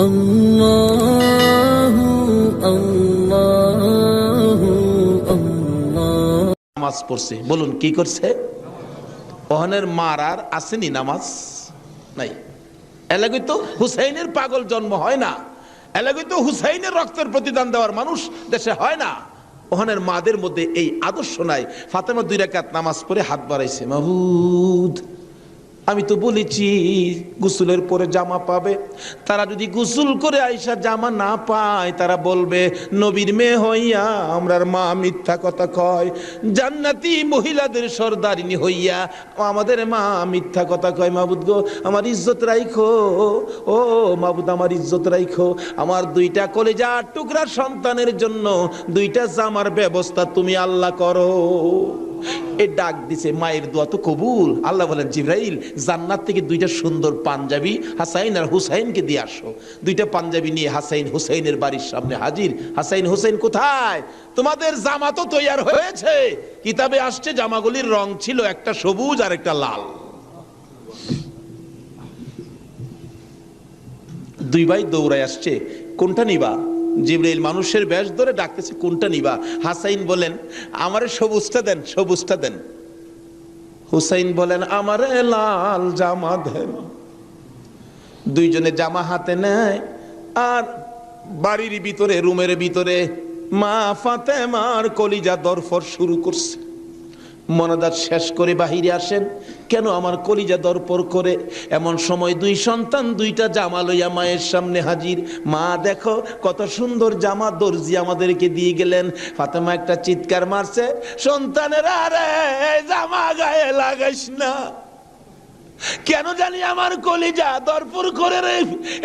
আল্লাহু আল্লাহু আল্লাহ। নামাজ পড়ছে, বলুন কি করছে? ওহানের মার আর আসেনি নামাজ নাই। এলাকায় তো হুসাইনের পাগল জন্ম হয় না, এলাকায় তো হুসাইনের রক্তের প্রতিদান দেওয়ার মানুষ দেশে হয় না। ওহানের মাদের মধ্যে এই আদর্শ নাই। ফাতেমা 2 রাকাত নামাজ পড়ে হাত বাড়াইছে, মাবুদ আমি তো বলেছি গোসলের পরে জামা পাবে, তারা যদি গোসল করে আইসা জামা না পায় তারা বলবে নবীর মেয়ে হইয়া আমরার মা মিথ্যা কথা কয়, জান্নাতি মহিলাদের সর্দারিনী হইয়া আমাদের মা মিথ্যা কথা কয়। মাবুদ গো আমার ইজ্জত রাইখো, ও মাবুদ আমার ইজ্জত রাইখো, আমার 2টা কলিজার টুকরা সন্তানের জন্য 2টা জামার ব্যবস্থা তুমি আল্লাহ করো। এই ডাক দিছে, মায়ের দোয়া তো কবুল। আল্লাহ বলেন জিবরাইল জান্নাত থেকে 2টা সুন্দর পাঞ্জাবি হাসাইন আর হুসাইনকে দিয়ে আসো। 2টা পাঞ্জাবি নিয়ে হাসাইন হুসাইনের বাড়ির সামনে হাজির। হাসাইন হুসাইন কোথায়? তোমাদের জামা তো তৈয়ার হয়েছে। কিতাবে আসছে জামাগুলির রং ছিল একটা সবুজ আর একটা লাল। 2 ভাই দৌড়ায় আসছে, কোনটা নিবা? জিবরাইল মানুষের বেশ ধরে ডাকতেছে, কোনটা নিবা? হাসাইন বলেন আমারে সবুজটা দেন, সবুজটা দেন। হুসাইন বলেন আমারে লাল জামা দেন। 2 জনে জামা হাতে নেয় আর বাড়ির ভিতরে রুমের ভিতরে মা ফাতেমার কলিজা দরফর শুরু করছে। মনাজাত শেষ করে বাহিরে আসেন, কেন আমার কলিজা দরপর করে? এমন সময় 2 সন্তান 2টা জামা লইয়া মায়ের সামনে হাজির। মা দেখো কত সুন্দর জামা দর্জি আমাদেরকে দিয়ে গেলেন। ফাতেমা একটা চিৎকার মারছে, সন্তানেরা রে জামা গায়ে লাগাইস না, কেন জানি আমার কলিজা দরপুর করে রে।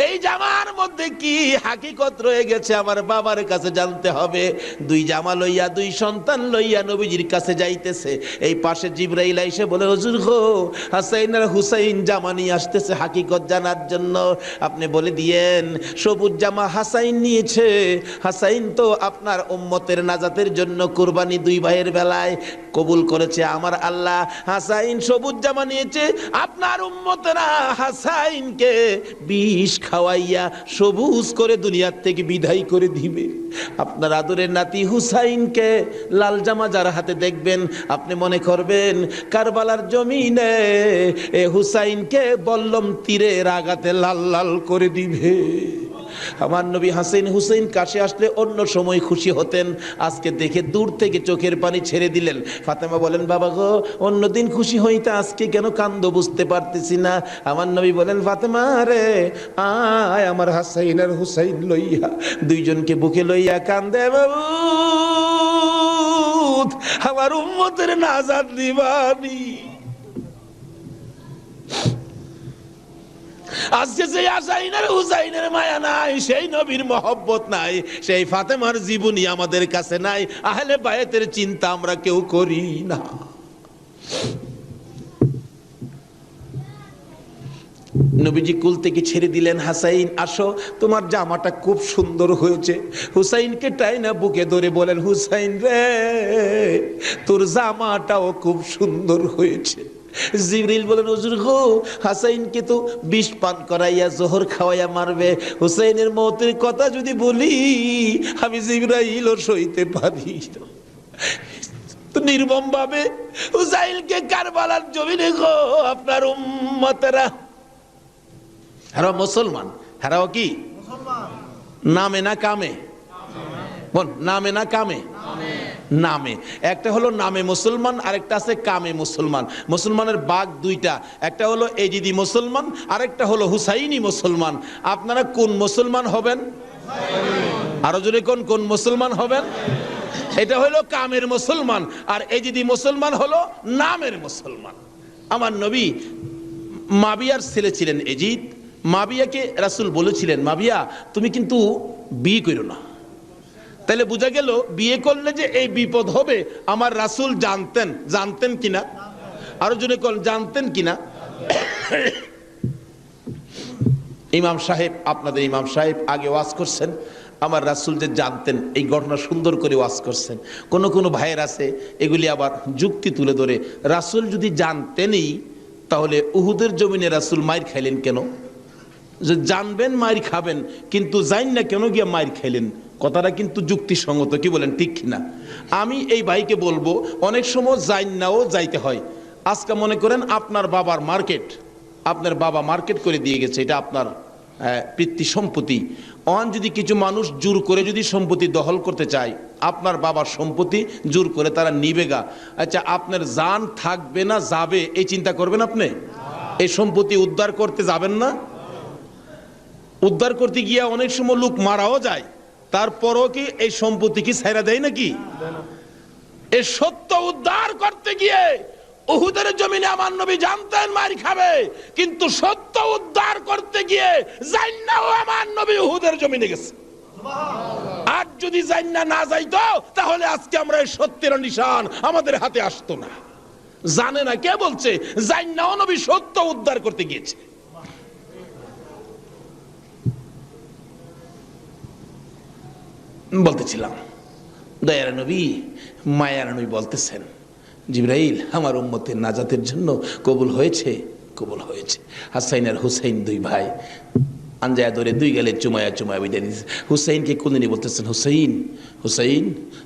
এই জামার মধ্যে কি হাকিকত রয়ে গেছে আমার বাবার কাছে জানতে হবে। 2 জামা লইয়া 2 সন্তান লইয়া নবীজির কাছে যাইতেছে। এই পাশে জিবরাইল আইসে বলে হুজুর গো হাসাইন আর হুসাইন জামা নিয়ে আসতেছে হাকিকত জানার জন্য, আপনি বলে দিয়েন সবুজ জামা হাসাইন নিয়েছে। হাসাইন তো আপনার উম্মতের নাজাতের জন্য কুরবানি 2 ভাইয়ের বেলায় কবুল করেছে আমার আল্লাহ। হাসাইন সবুজ জামা নিয়েছে, আপনার উম্মতেরা হাসাইনকে বিষ খাওয়াইয়া সবুজ করে দুনিয়ার থেকে বিদায় করে দিবে। আপনার আদরের নাতি হুসাইনকে লাল জামা যার হাতে দেখবেন আপনি মনে করবেন কারবালার জমিনে এ হুসাইনকে বল্লম তীরের আঘাতে লাল লাল করে দিবে। আমার নবী হাসান হুসাইন কাছে আসলে অন্য সময় খুশি হতেন, আজকে দেখে দূর থেকে চোখের পানি ছেড়ে দিলেন। ফাতেমা বলেন বাবা গো অন্যদিন খুশি হইতে আজকে কেন কান্দো বুঝতে পারতেছি না। আমার নবী বলেন ফাতেমা রে আয় আমার হাসাইন আর হুসাইন লইয়া 2 জনকে বুকে লইয়া কান্দে, মাবুদ আমার উম্মতের নাজাত দিবানি। আজকে সেই হাসাইনের হুসাইনের মায়া নাই, সেই নবীর মহব্বত নাই, সেই ফাতেমার জীবনী আমাদের কাছে নাই, আহলে বায়েতের চিন্তা আমরা কেউ করি না। নবীজি কুল থেকে ছেড়ে দিলেন, হাসাইন আসো তোমার জামাটা খুব সুন্দর হয়েছে। হুসাইনকে টাইনা বুকে ধরে বলেন হুসাইন রে তোর জামাটাও খুব সুন্দর হয়েছে। জিবরিল বলেন হুজুর গো হাসাইনকে তো বিষ পান করাইয়া জোহর খাওয়াইয়া মারবে, হুসাইনের মওতের কথা যদি বলি আমি জিবরাইল সইতে পারি না। তো নির্মম ভাবে হুসাইনকে কারবালার জমিনে গো আপনার উম্মতেরা, হারা মুসলমান, হারাও কি নামে না কামে? বল নামে না কামে? নামে। একটা হলো নামে মুসলমান, আরেকটা আছে কামে মুসলমান। মুসলমানের ভাগ 2টা, একটা হলো এজিদি মুসলমান, আরেকটা হলো হুসাইনি মুসলমান। আপনারা কোন মুসলমান হবেন? আরো জোরে কোন মুসলমান হবেন? এটা হলো কামের মুসলমান, আর এজিদি মুসলমান হলো নামের মুসলমান। আমার নবী মাবিয়ার ছেলে ছিলেন এজিদ। মাবিয়াকে রাসূল বলেছিলেন মাবিয়া তুমি কিন্তু বিয়ে করো না। তাহলে বোঝা গেল বিয়ে করলে যে এই বিপদ হবে আমার রাসূল জানতেন। জানতেন কিনা? আরো জনে কোন জানতেন কিনা? ইমাম সাহেব, আপনাদের ইমাম সাহেব আগে ওয়াজ করছেন, আমার রাসূল যে জানতেন এই ঘটনা সুন্দর করে ওয়াজ করছেন। কোন ভাইয়ের আছে এগুলি আবার যুক্তি তুলে ধরে, রাসূল যদি জানতেনই তাহলে উহুদের জমিনে রাসূল মাইর খাইলেন কেন? যে জানবেন মাইর খাবেন, কিন্তু জান না কেন গিয়ে মাইর খাইলেন, কথাটা কিন্তু যুক্তিসঙ্গত, কি বলেন ঠিক কিনা? আমি এই ভাইকে বলবো অনেক সময় জান নাও যাইতে হয়। আজকে মনে করেন আপনার বাবার মার্কেট, আপনার বাবা মার্কেট করে দিয়ে গেছে, এটা আপনার পিতৃ সম্পত্তি। অন যদি কিছু মানুষ জোর করে যদি সম্পত্তি দখল করতে চায়, আপনার বাবার সম্পত্তি জোর করে তারা নিবেগা, আচ্ছা আপনার জান থাকবে না যাবে এই চিন্তা করবেন আপনি? এই সম্পত্তি উদ্ধার করতে যাবেন না? উদ্ধার করতে গিয়ে অনেক সময় লোক মারাও যায়, তারপরও কি এই সম্পত্তি কি ছাইরা দেয় নাকি? এই সত্য উদ্ধার করতে গিয়ে উহুদের জমিনে আমার নবী জানতেন মার খাবে, কিন্তু সত্য উদ্ধার করতে গিয়ে জান্নাও আমার নবী উহুদের জমিনে গেছে। আর যদি জান্না না যাইতো তাহলে আজকে আমরা এই সত্যের নিশান আমাদের হাতে আসতো না। জানে না কে বলছে? জান্নাও নবী সত্য উদ্ধার করতে গিয়েছে। বলতেছিলাম দয়ার নবী মায়ার নবী বলতেছেন, জিবরাইল আমার উম্মতের নাজাতের জন্য কবুল হয়েছে, কবুল হয়েছে। হাসাইন আর হুসাইন দুই ভাই আঞ্জায়া ধরে দুই গেলে চুমায়া চুমায়া বিদায় দিয়েছে। হুসাইনকে কোনদিনই বলতেছেন, হুসাইন হুসাইন,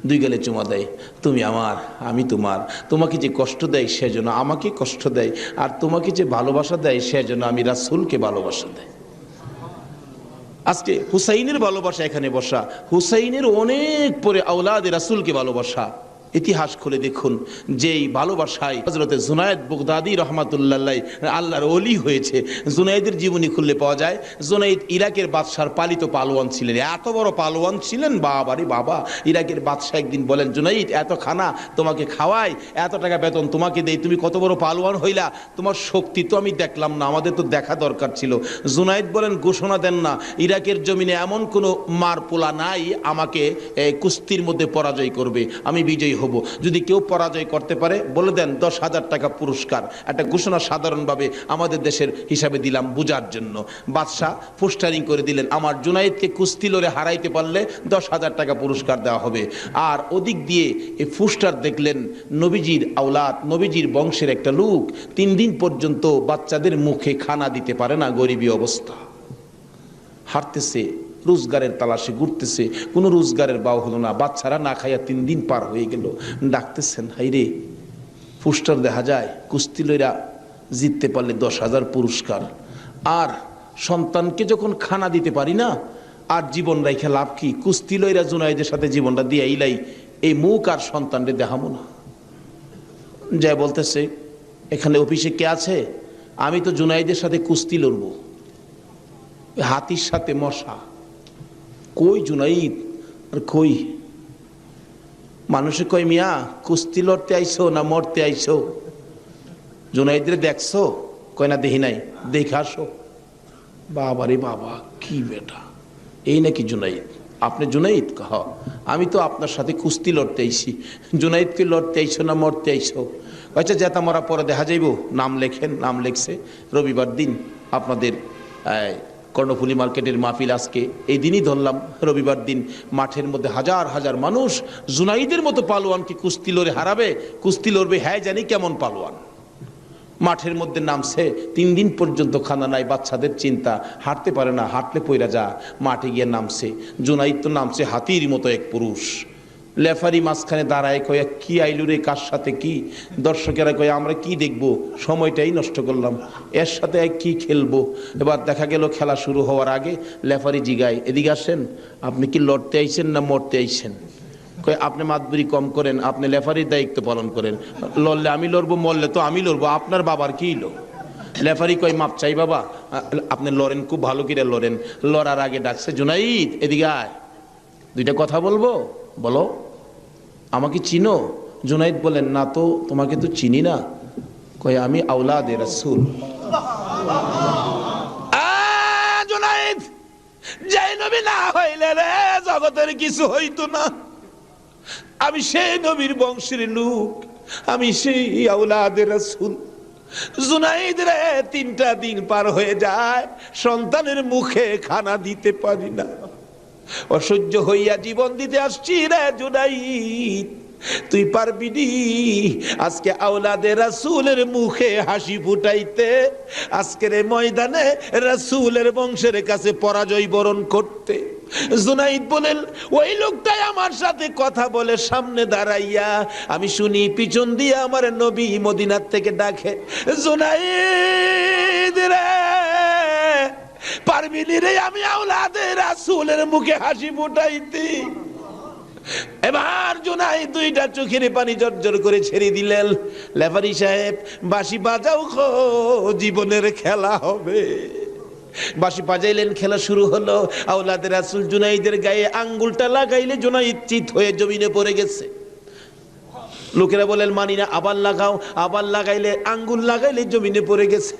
দুই গেলে চুমা দেয়, তুমি আমার আমি তোমার। তোমাকে যে কষ্ট দেয় সেজন্য আমাকে কষ্ট দেয়, আর তোমাকে যে ভালোবাসা দেয় সেজন্য আমি রাসূলকে ভালোবাসা দেয়। আজকে হুসাইনের ভালোবাসা এখানে বসা, হুসাইনের অনেক পরে আওলাদে রাসূলকে ভালোবাসা। ইতিহাস খুলে দেখুন, যেই ভালোবাসায় হযরতে জুনায়েদ বাগদাদী রাহমাতুল্লাহ আলাইহি আল্লাহর ওলি হয়েছে। জুনায়েদের জীবনী খুললে পাওয়া যায়, জুনায়েদ ইরাকের বাদশার পালিত পালোয়ান ছিলেন। এত বড় পালোয়ান ছিলেন, বাবারে বাবা। ইরাকের বাদশা একদিন বলেন, জুনায়েদ এত খানা তোমাকে খাওয়াই, এত টাকা বেতন তোমাকে দেই, তুমি কত বড় পালোয়ান হইলা, তোমার শক্তি তো আমি দেখলাম না, আমাদের তো দেখা দরকার ছিল। জুনায়েদ বলেন, ঘোষণা দেন না, ইরাকের জমিনে এমন কোনো মারপোলা নাই আমাকে কুস্তির মধ্যে পরাজয় করবে, আমি বিজয়ী হব। যদি কেউ পরাজয় করতে পারে বলে দেন 10,000 টাকা পুরস্কার। একটা ঘোষণা সাধারণভাবে আমাদের দেশের হিসাবে দিলাম বুঝার জন্য। বাদশাহ পোস্টারিং করে দিলেন, আমার জুনায়েদকে কুস্তি লড়ে হারাইতে পারলে 10,000 টাকা পুরস্কার দেওয়া হবে। আর ওদিক দিয়ে এই পোস্টার দেখলেন নবীজির আওলাদ, নবীজির বংশের একটা লোক 3 দিন পর্যন্ত বাচ্চাদের মুখে খানা দিতে পারে না, গরিবী অবস্থা, হারতেছে, রোজগারের তালাশে ঘুরতেছে, কোনো রোজগারের বাও হলো না, বাচ্চারা না খাইয়া 3 দিন পার হয়ে গেল। ডাকতেছেন, হাইরে পোস্টার দেখা যায় কুস্তি লইরা জিততে পারলে 10,000 পুরস্কার, আর সন্তানকে যখন খানা দিতে পারি না, আর জীবন রাইখা লাভ কি? কুস্তি লইরা জুনায়েদের সাথে জীবনটা দিয়ে ইলাই, এই মুখ আর সন্তানরে দেখাবো না। যাই বলতেছে, এখানে অফিসে কে আছে? আমি তো জুনায়েদের সাথে কুস্তি লড়বো, হাতির সাথে মশা। কই জুনাইদ? আর কই? মানুষে কই, মিয়া কুস্তি লড়তে আইছো না মরতে আইছো? জুনাইদরে দেখছো? কয় না দেখি নাই, দেখে আসো। বাবারে বাবা, কি বেটা, এই নাকি জুনাইদ? আপনি জুনাইদ? কহ, আমি তো আপনার সাথে কুস্তি লড়তে আইছি। জুনাইদকে লড়তে আইছো না মরতে আইছো? আচ্ছা যেটা মরা পরে দেখা যাইব, নাম লেখেন। নাম লেখছে, রবিবার দিন আপনাদের কর্ণফুলী মার্কেটের মাহফিল। আজকে এই দিনই ধরলাম, রবিবার দিন মাঠের মধ্যে হাজার হাজার মানুষ জুনাইদের মতো পালোয়ানকে কুস্তি লড়ে হারাবে, কুস্তি লড়বে। হ্যাঁ জানি কেমন পালোয়ান। মাঠের মধ্যে নামছে, 3 দিন পর্যন্ত খানা নাই, বাচ্চাদের চিন্তা, হাঁটতে পারে না, হাঁটলে পইরা যা। মাঠে গিয়ে নামছে, জুনাইদ তো নামছে হাতির মতো এক পুরুষ। লেফারি মাঝখানে দাঁড়ায়, কয়ে কি আইলু রে, কার সাথে কি? দর্শকেরা কয়ে আমরা কি দেখবো, সময়টাই নষ্ট করলাম, এর সাথে কি খেলবো। এবার দেখা গেল খেলা শুরু হওয়ার আগে লেফারি জিগায়, এদিকে আসেন, আপনি কি লড়তে আইছেন না মরতে আইছেন? কয়ে আপনি মাতবুরি কম করেন, আপনি লেফারির দায়িত্ব পালন করেন। লড়লে আমি লড়বো, মরলে তো আমি লড়বো, আপনার বাবার কি লো? লেফারি কয়, মাপ চাই বাবা, আপনি লড়েন, খুব ভালো করে লড়েন। লড়ার আগে ডাকছে, জুনাইদ এদিকে আয়, 2টা কথা বলবো, বলো। আমাকে চিনো? জুনাইদ বলেন, না তো, তোমাকে তো চিনি না। কয়, আমি আওলাদে রাসূল। জুনাইদ, যেই নবী না হইলে রে জগতের কিছু হইতো না। আমি সেই নবীর বংশের লোক, আমি সেই আওলাদে রাসূল। জুনাইদ রে 3টা দিন পার হয়ে যায়, সন্তানের মুখে খানা দিতে পারি না, অসহ্য হইয়া জীবন দিতে আসছি রে জুনাইদ। তুই পারবি নি আজকে আওলাদে রাসূলের মুখে হাসি ফুটাইতে, আজকের এই ময়দানে রাসূলের বংশের কাছে পরাজয় বরণ করতে? জুনাইদ বলেন, ওই লোকটাই আমার সাথে কথা বলে সামনে দাঁড়াইয়া, আমি শুনি পিছন দিয়ে আমার নবী মদিনার থেকে ডাকে, জুনাইদ রে, পারবি নি রে আমি আওলাদে রাসূলের মুখে হাসি ফুটাইতে? এবার জুনাইদ দুইটা চোখের পানি জর্জর করে ছেড়ে দিলেন। লেফারি সাহেব, বাঁশি বাজাও খো, জীবনের খেলা হবে। বাঁশি বাজাইলেন, খেলা শুরু হলো। আওলাদে রাসূল জুনাইদের গায়ে আঙ্গুলটা লাগাইলে জুনাইদ চিত হয়ে জমিনে পড়ে গেছে। লোকেরা বলেন মানি না, আবার লাগাও, আবার লাগাইলে আঙ্গুল লাগাইলে জমিনে পড়ে গেছে।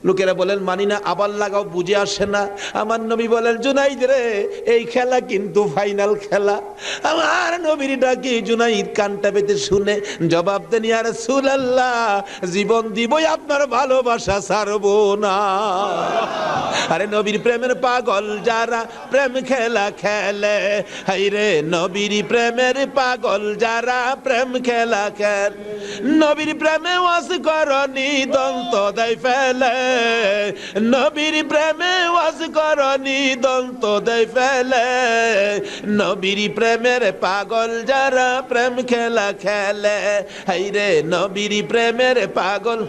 লোকেরা বলেন মানি না, আবার লাগাও, বুঝে আসে না। আমার নবী বলেন, জুনাইদ রে, এই খেলা কিন্তু ফাইনাল খেলা। আমার নবীর ডাকে জুনাইদ কানটা পেতে শুনে জবাব দেন, ইয়া রাসূলুল্লাহ, জীবন দিবই, আপনার ভালোবাসা ছাড়বো না। আরে নবীর প্রেমের পাগল যারা প্রেম খেলা খেলে, হাই রে নবীর প্রেমের পাগল যারা প্রেম খেলা খেলে, নবীর প্রেমে ওয়াজ করনি দন্ত দেয় ফেলে, নবীর প্রেমে ওয়াজ করনি দন্ত দেয় ফেলে, নবীর প্রেমের পাগল যারা প্রেম খেলা খেলে, হাই রে নবীর প্রেমের পাগল।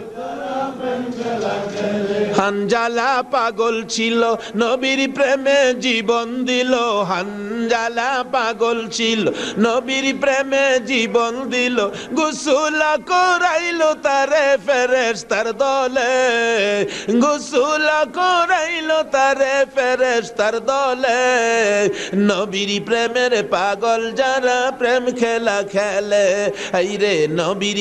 হানজালা পাগল ছিল, নবীর প্রেমে জীবন দিল। হানজালা পাগল ছিল, নবীর প্রেমে জীবন দিল। গোসল করাইলো তারে ফেরেশতার দলে, গোসল করাইলো তারে ফেরেশতার দলে, নবীর প্রেমের পাগল যারা প্রেম খেলা খেলে, এই রে নবীর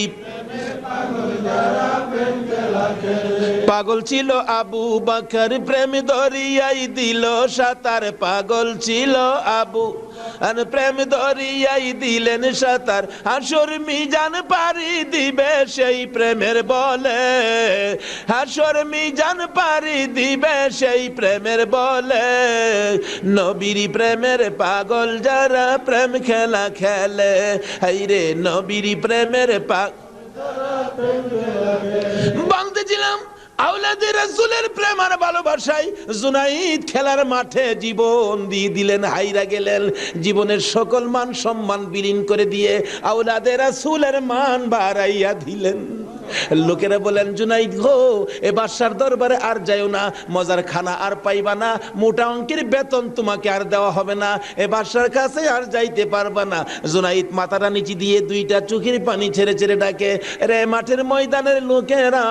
পাগল ছিল আবু বকর, প্রেম দরিয়াই দিল সাঁতার। পাগল ছিল আবু আর প্রেম দরিয়াই দিলেন সাঁতার। হাসর মিজান পারি দিবে সেই প্রেমের বলে, হাসর মিজান পারি দিবে সেই প্রেমের বলে, নবীর প্রেমের পাগল যারা প্রেম খেলা খেলে, হাই রে নবীর প্রেমের পাগল। বলতেছিলাম আওলাদে রাসূলের প্রেম আর ভালোবাসায় জুনাইদ খেলার মাঠে জীবন দিয়ে দিলেন, হাইরা গেলেন। জীবনের সকল মান সম্মান বিলীন করে দিয়ে আওলাদে রাসূলের মান বাড়াইয়া দিলেন। লোকেরা বলেন, জুনাইদ গো, এ বাদশার দরবারে আর যাইও না, মজার খানা আর পাইবা না, মোটা অঙ্কের বেতন তোমাকে আর দেওয়া হবে না, এ বাদশার কাছে আর যাইতে পারবা না। জুনাইদ মাথাটা নিচে দিয়ে দুইটা চোখের পানি ছেড়ে ছেড়ে ডাকে, রে মাঠের ময়দানের লোকেরা,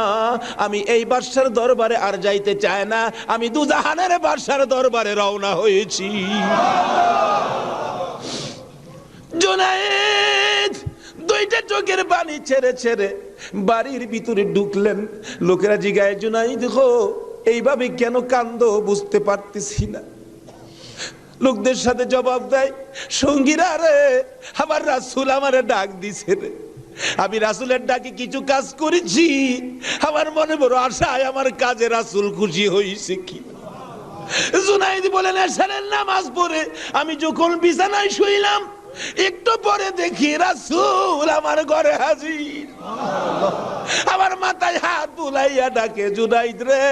আমি এই বাদশার দরবারে আর যাইতে চাই না, আমি দুজাহানের বাদশার দরবারে রওনা হয়েছি। জুনাইদ দুইটা চোখের পানি ছেড়ে ছেড়ে বাড়ির ভিতরে ঢুকলেন। লোকেরা জিগায়, জুনাইদ গো, এইভাবে কেন কান্দো বুঝতে পারতেছি না। লোকদের সাথে জবাব দেয়, সঙ্গীরা রে, আমার রাসূল আমারে ডাক দিছে রে, আমি রাসূলের ডাকে কিছু কাজ করেছি, আমার মনে বড় আশায় আমার কাজে রাসূল খুশি হয়েছে কি। জুনাইদ বলেন, এশারের নামাজ পড়ে আমি যখন বিছানায় শুইলাম, একটু পরে দেখি রাসূল আমার ঘরে হাজির। আমার মাথায় হাত বুলাইয়া ডাকে, জুনাইদ রে,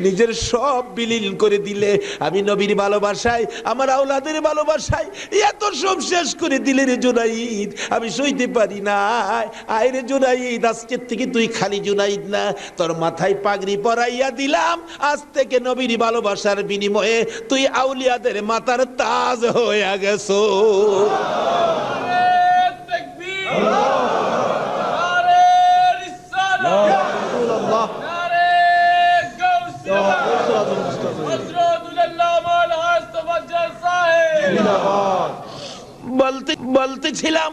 নিজের সব বিলীন করে দিলে, আমি নবীর ভালোবাসায়, আমার আওলাদের ভালোবাসায় এত সব শেষ করে দিলে রে জুনাইদ, আমি সইতে পারি না। আয় রে জুনাইদ, আজকের থেকে তুই খালি জুনাইদ না, তোর মাথায় পাগড়ি পরাইয়া দিলাম, আজ থেকে নবীর ভালোবাসার বিনিময়ে তুই আউলিয়াদের মাথার তাজ হয়ে গেছো। বলতেছিলাম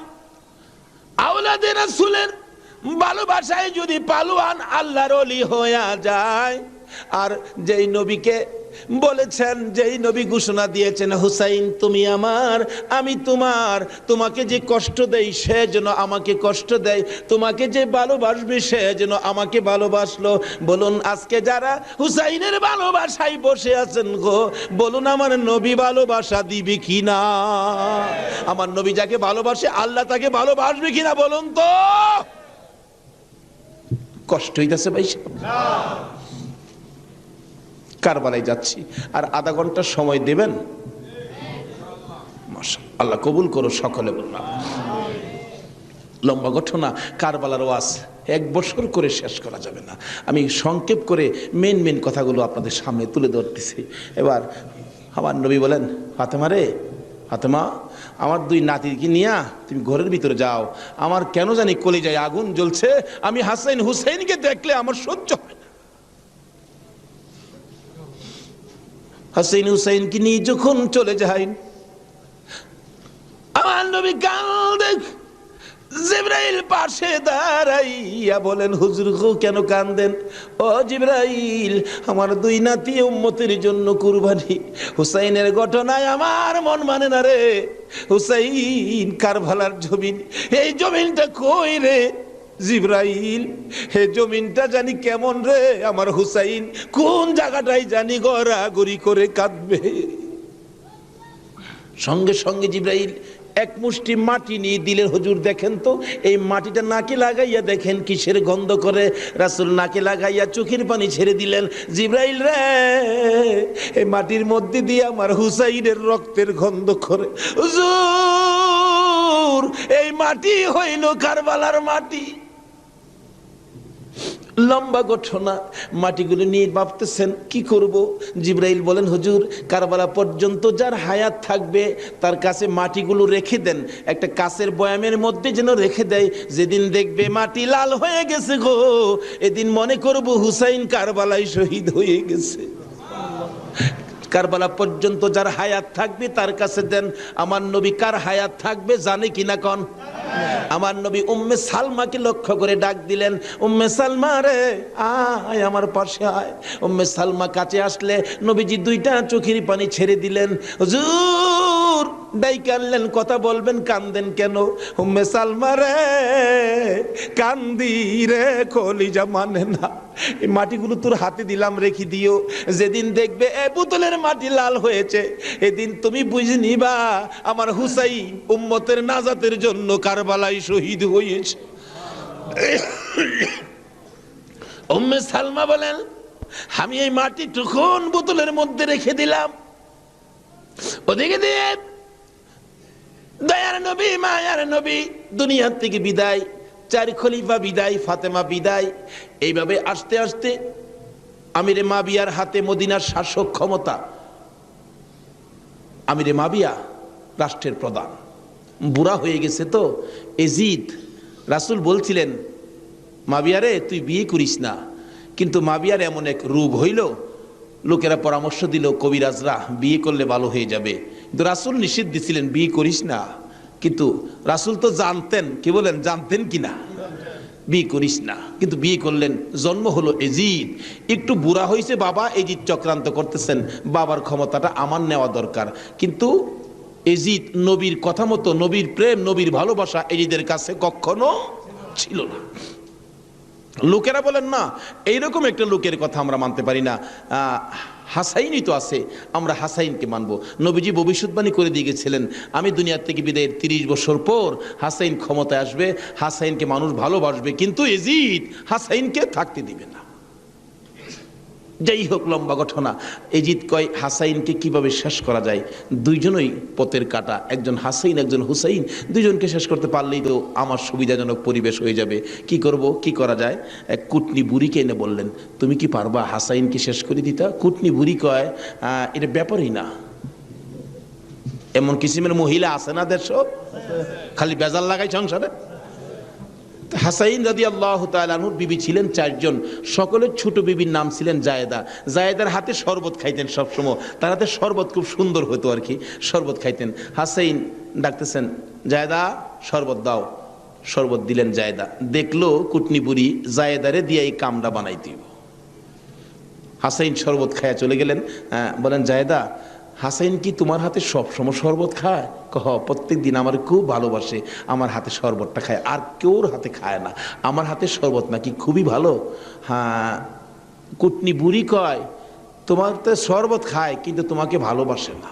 আওলাদে রাসূলের ভালোবাসায় যদি পালোয়ান আল্লাহর ওলি হয়ে যায়, আর যেই নবীকে বলেছেন, যেই নবী ঘোষণা দিয়েছেন, হুসাইন তুমি আমার, আমি তোমার, তোমাকে যে কষ্ট দেই সে যেন আমাকে কষ্ট দেয়, তোমাকে যে ভালোবাসবে সে যেন আমাকে ভালোবাসলো। বলুন আজকে যারা হুসাইনের ভালোবাসায় বসে আছেন গো, বলুন আমার নবী ভালোবাসা দিবে কিনা? আমার নবী যাকে ভালোবাসে আল্লাহ তাকে ভালোবাসবে কিনা বলুন তো? কষ্ট হইতেছে ভাই সাহেব। কারবালায় যাচ্ছি, আর আধা ঘন্টা সময় দেবেন? মাশাআল্লাহ, আল্লাহ কবুল করো সকলে বললাম। লম্বা ঘটনা, কারবালার ওয়াজ 1 বছর করে শেষ করা যাবে না। আমি সংক্ষেপ করে মেন কথাগুলো আপনাদের সামনে তুলে ধরতেছি। এবার আমার নবী বলেন, ফাতেমা রে, ফাতেমা আমার 2 নাতিকে নিয়া তুমি ঘরের ভিতরে যাও, আমার কেন জানি কলিজায় আগুন জ্বলছে, আমি হাসাইন হুসাইনকে দেখলে আমার সহ্য হয় না। হাসাইন হুসাইনকে নিয়ে যখন চলে যাই, আমার নবী কাঁদেন। জিবরাইল পাশে দাঁড়াইয়া বলেন, হুজুর গো কেন কাঁদেন? ও জিবরাইল, আমার 2 নাতি উম্মতের জন্য কুরবানি, হুসাইনের ঘটনায় আমার মন মানে না রে। হুসাইন কারবালার জমিন, এই জমিনটা কই রে জিবরাইল? হে জমিনটা জানি কেমন রে, আমার হুসাইন কোন জায়গাটাই জানি গড়াগড়ি করে কাঁদবে। সঙ্গে সঙ্গে জিবরাইল 1 মুষ্টি মাটি নিয়ে দিলেন। হুজুর দেখেন তো, এই মাটিটা নাকে লাগাইয়া দেখেন কিসের গন্ধ করে। রাসূল নাকে লাগাইয়া চোখের পানি ছেড়ে দিলেন। জিবরাইল রে, এই মাটির মধ্যে দিয়ে আমার হুসাইনের রক্তের গন্ধ করে। হুজুর এই মাটি হইল কারবালার মাটি। লম্বা ঘটনা, মাটিগুলো নিয়ে ভাবতেছেন কি করব। জিবরাইল বলেন, হুজুর কারবালা পর্যন্ত যার হায়াত থাকবে তার কাছে মাটিগুলো রেখে দেন, একটা কাচের বয়ামের মধ্যে যেন রেখে দেয়। যেদিন দেখবে মাটি লাল হয়ে গেছে গো, এদিন মনে করব হুসাইন কারবালায় শহীদ হয়ে গেছে। কারবালা পর্যন্ত যার হায়াত থাকবে তার কাছে দেন। আমার নবী কার হায়াত থাকবে জানে কিনা কন? আমার নবী উম্মে সালমাকে লক্ষ্য করে ডাক দিলেন, উম্মে সালমা রে আয় আমার পাশে আয়। উম্মে সালমা কাছে আসলে নবীজি 2টা চোখের পানি ছেড়ে দিলেন। হুজুর ডাইকা আনলেন, কথা বলবেন, কান্দেন কেন? উম্মে সালমা রে কান্দি রে, কলিজা মানে না, এই মাটিগুলো তোর হাতে দিলাম, রেখে দিও। যেদিন দেখবে এ বোতলের মাটি লাল হয়েছে, এদিন তুমি বুঝে নিবা আমার হুসাইন উম্মতের নাজাতের জন্য কারবালায় শহীদ হয়েছে। উম্মে সালমা বলেন, আমি এই মাটি তখন বোতলের মধ্যে রেখে দিলাম। ওদিকে দিয়ে দয়ার নবী মায়ার নবী দুনিয়ার থেকে বিদায়, 4 খলিফা বিদায়, ফাতেমা বিদায়। এইভাবে আস্তে আস্তে আমিরে মাবিয়ার হাতে মদিনার শাসক ক্ষমতা। আমিরে মাবিয়া রাষ্ট্রের প্রধান, বুড়া হয়ে গেছে তো এজিদ। রাসূল বলছিলেন, মাবিয়ারে তুই বিয়ে করিস না, কিন্তু মাবিয়ার এমন এক রোগ হইল, লোকেরা পরামর্শ দিল কবিরাজরা বিয়ে করলে ভালো হয়ে যাবে, কিন্তু রাসূল নিষেধ দিছিলেন বিয়ে করিস না। কিন্তু রাসূল তো জানতেন, কি বলেন জানতেন কিনা, বিয়ে করিস না, কিন্তু বিয়ে করলেন। জন্ম হলো এজিদ। একটু বুড়া হয়েছে বাবা, এজিদ চক্রান্ত করতেছেন, বাবার ক্ষমতাটা আমার নেওয়া দরকার। কিন্তু এজিদ নবীর কথা মতো, নবীর প্রেম, নবীর ভালোবাসা এজিদের কাছে কখনো ছিল না। লোকেরা বলেন না, এইরকম একটা লোকের কথা আমরা মানতে পারি না, হাসাইনই তো আছে, আমরা হাসাইনকে মানবো। নবীজি ভবিষ্যৎবাণী করে দিয়ে গেছিলেন, আমি দুনিয়ার থেকে বিদায়ের 30 বছর পর হাসাইন ক্ষমতায় আসবে, হাসাইনকে মানুষ ভালোবাসবে, কিন্তু এজিদ হাসাইনকে থাকতে দিবে না। যাই হোক, লম্বা ঘটনা। এজিদ কয় হাসাইনকে কিভাবে শেষ করা যায়, 2জনই পথের কাটা, একজন হাসাইন একজন হুসাইন, 2জনকে শেষ করতে পারলেই তো আমার সুবিধাজনক পরিবেশ হয়ে যাবে। কি করব, কি করা যায়? এক কুটনি বুড়িকে এনে বললেন, তুমি কি পারবা হাসাইনকে শেষ করে দিতা? কুটনি বুড়ি কয়, এটা ব্যাপারই না। এমন কিসিমের মহিলা আছে না দেশ, খালি বেজাল লাগাই সংসারে। হাসাইন রাদিয়াল্লাহু তাআলা আনহুর বিবি ছিলেন 4 জন, সকলের ছোট বিবির নাম ছিলেন জায়েদা। জায়েদার হাতে শরবত খাইতেন সবসময়, তার হাতে শরবত খুব সুন্দর হতো আর কি, শরবত খাইতেন। হাসাইন ডাকতেছেন, জায়েদা শরবত দাও। শরবত দিলেন জায়েদা। দেখলো কুটনি বুড়ি জায়েদারে দিয়ে এই কামড়া বানাই দিব। হাসাইন শরবত খায়া চলে গেলেন। বলেন জায়েদা, হাসাইন কি তোমার হাতে সবসময় শরবত খায়? প্রত্যেক দিন আমার খুব ভালোবাসে, আমার হাতে শরবতটা খায়, আর কেউর হাতে খায় না, আমার হাতে শরবত নাকি খুবই ভালো। হ্যাঁ, কুটনি বুড়ি কয় তোমার তো শরবত খায় কিন্তু তোমাকে ভালোবাসে না।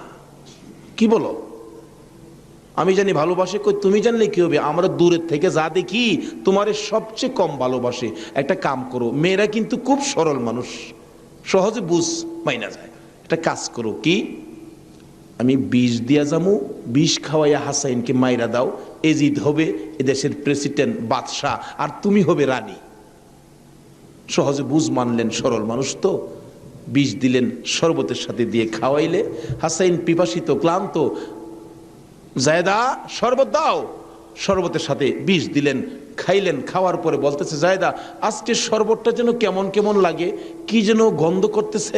কি বলো? আমি জানি ভালোবাসে, কই তুমি জানলে কি হবে, আমরা দূরের থেকে যা দেখি তোমারে সবচেয়ে কম ভালোবাসে। একটা কাম করো, মেয়েরা কিন্তু খুব সরল মানুষ, সহজে বুঝ মাইনা যায়। একটা কাজ করো, কি আমি বিষ দিয়া যামু, বিষ খাওয়াইয়া হাসাইনকে মাইরা দাও, এজিদ হবে এদেশের প্রেসিডেন্ট বাদশাহ, আর তুমি হবে রানী। সহজে বুঝ মানলেন, সরল মানুষ তো। বিষ দিলেন, শরবতের সাথে দিয়ে খাওয়াইলে হাসাইন পিপাসিত ক্লান্ত, জায়েদা শরবত দাও, শরবতের সাথে বিষ দিলেন, খাইলেন। খাওয়ার পরে বলতেছে জায়েদা আজকে শরবতটা যেন কেমন কেমন লাগে, কি যেন গন্ধ করতেছে।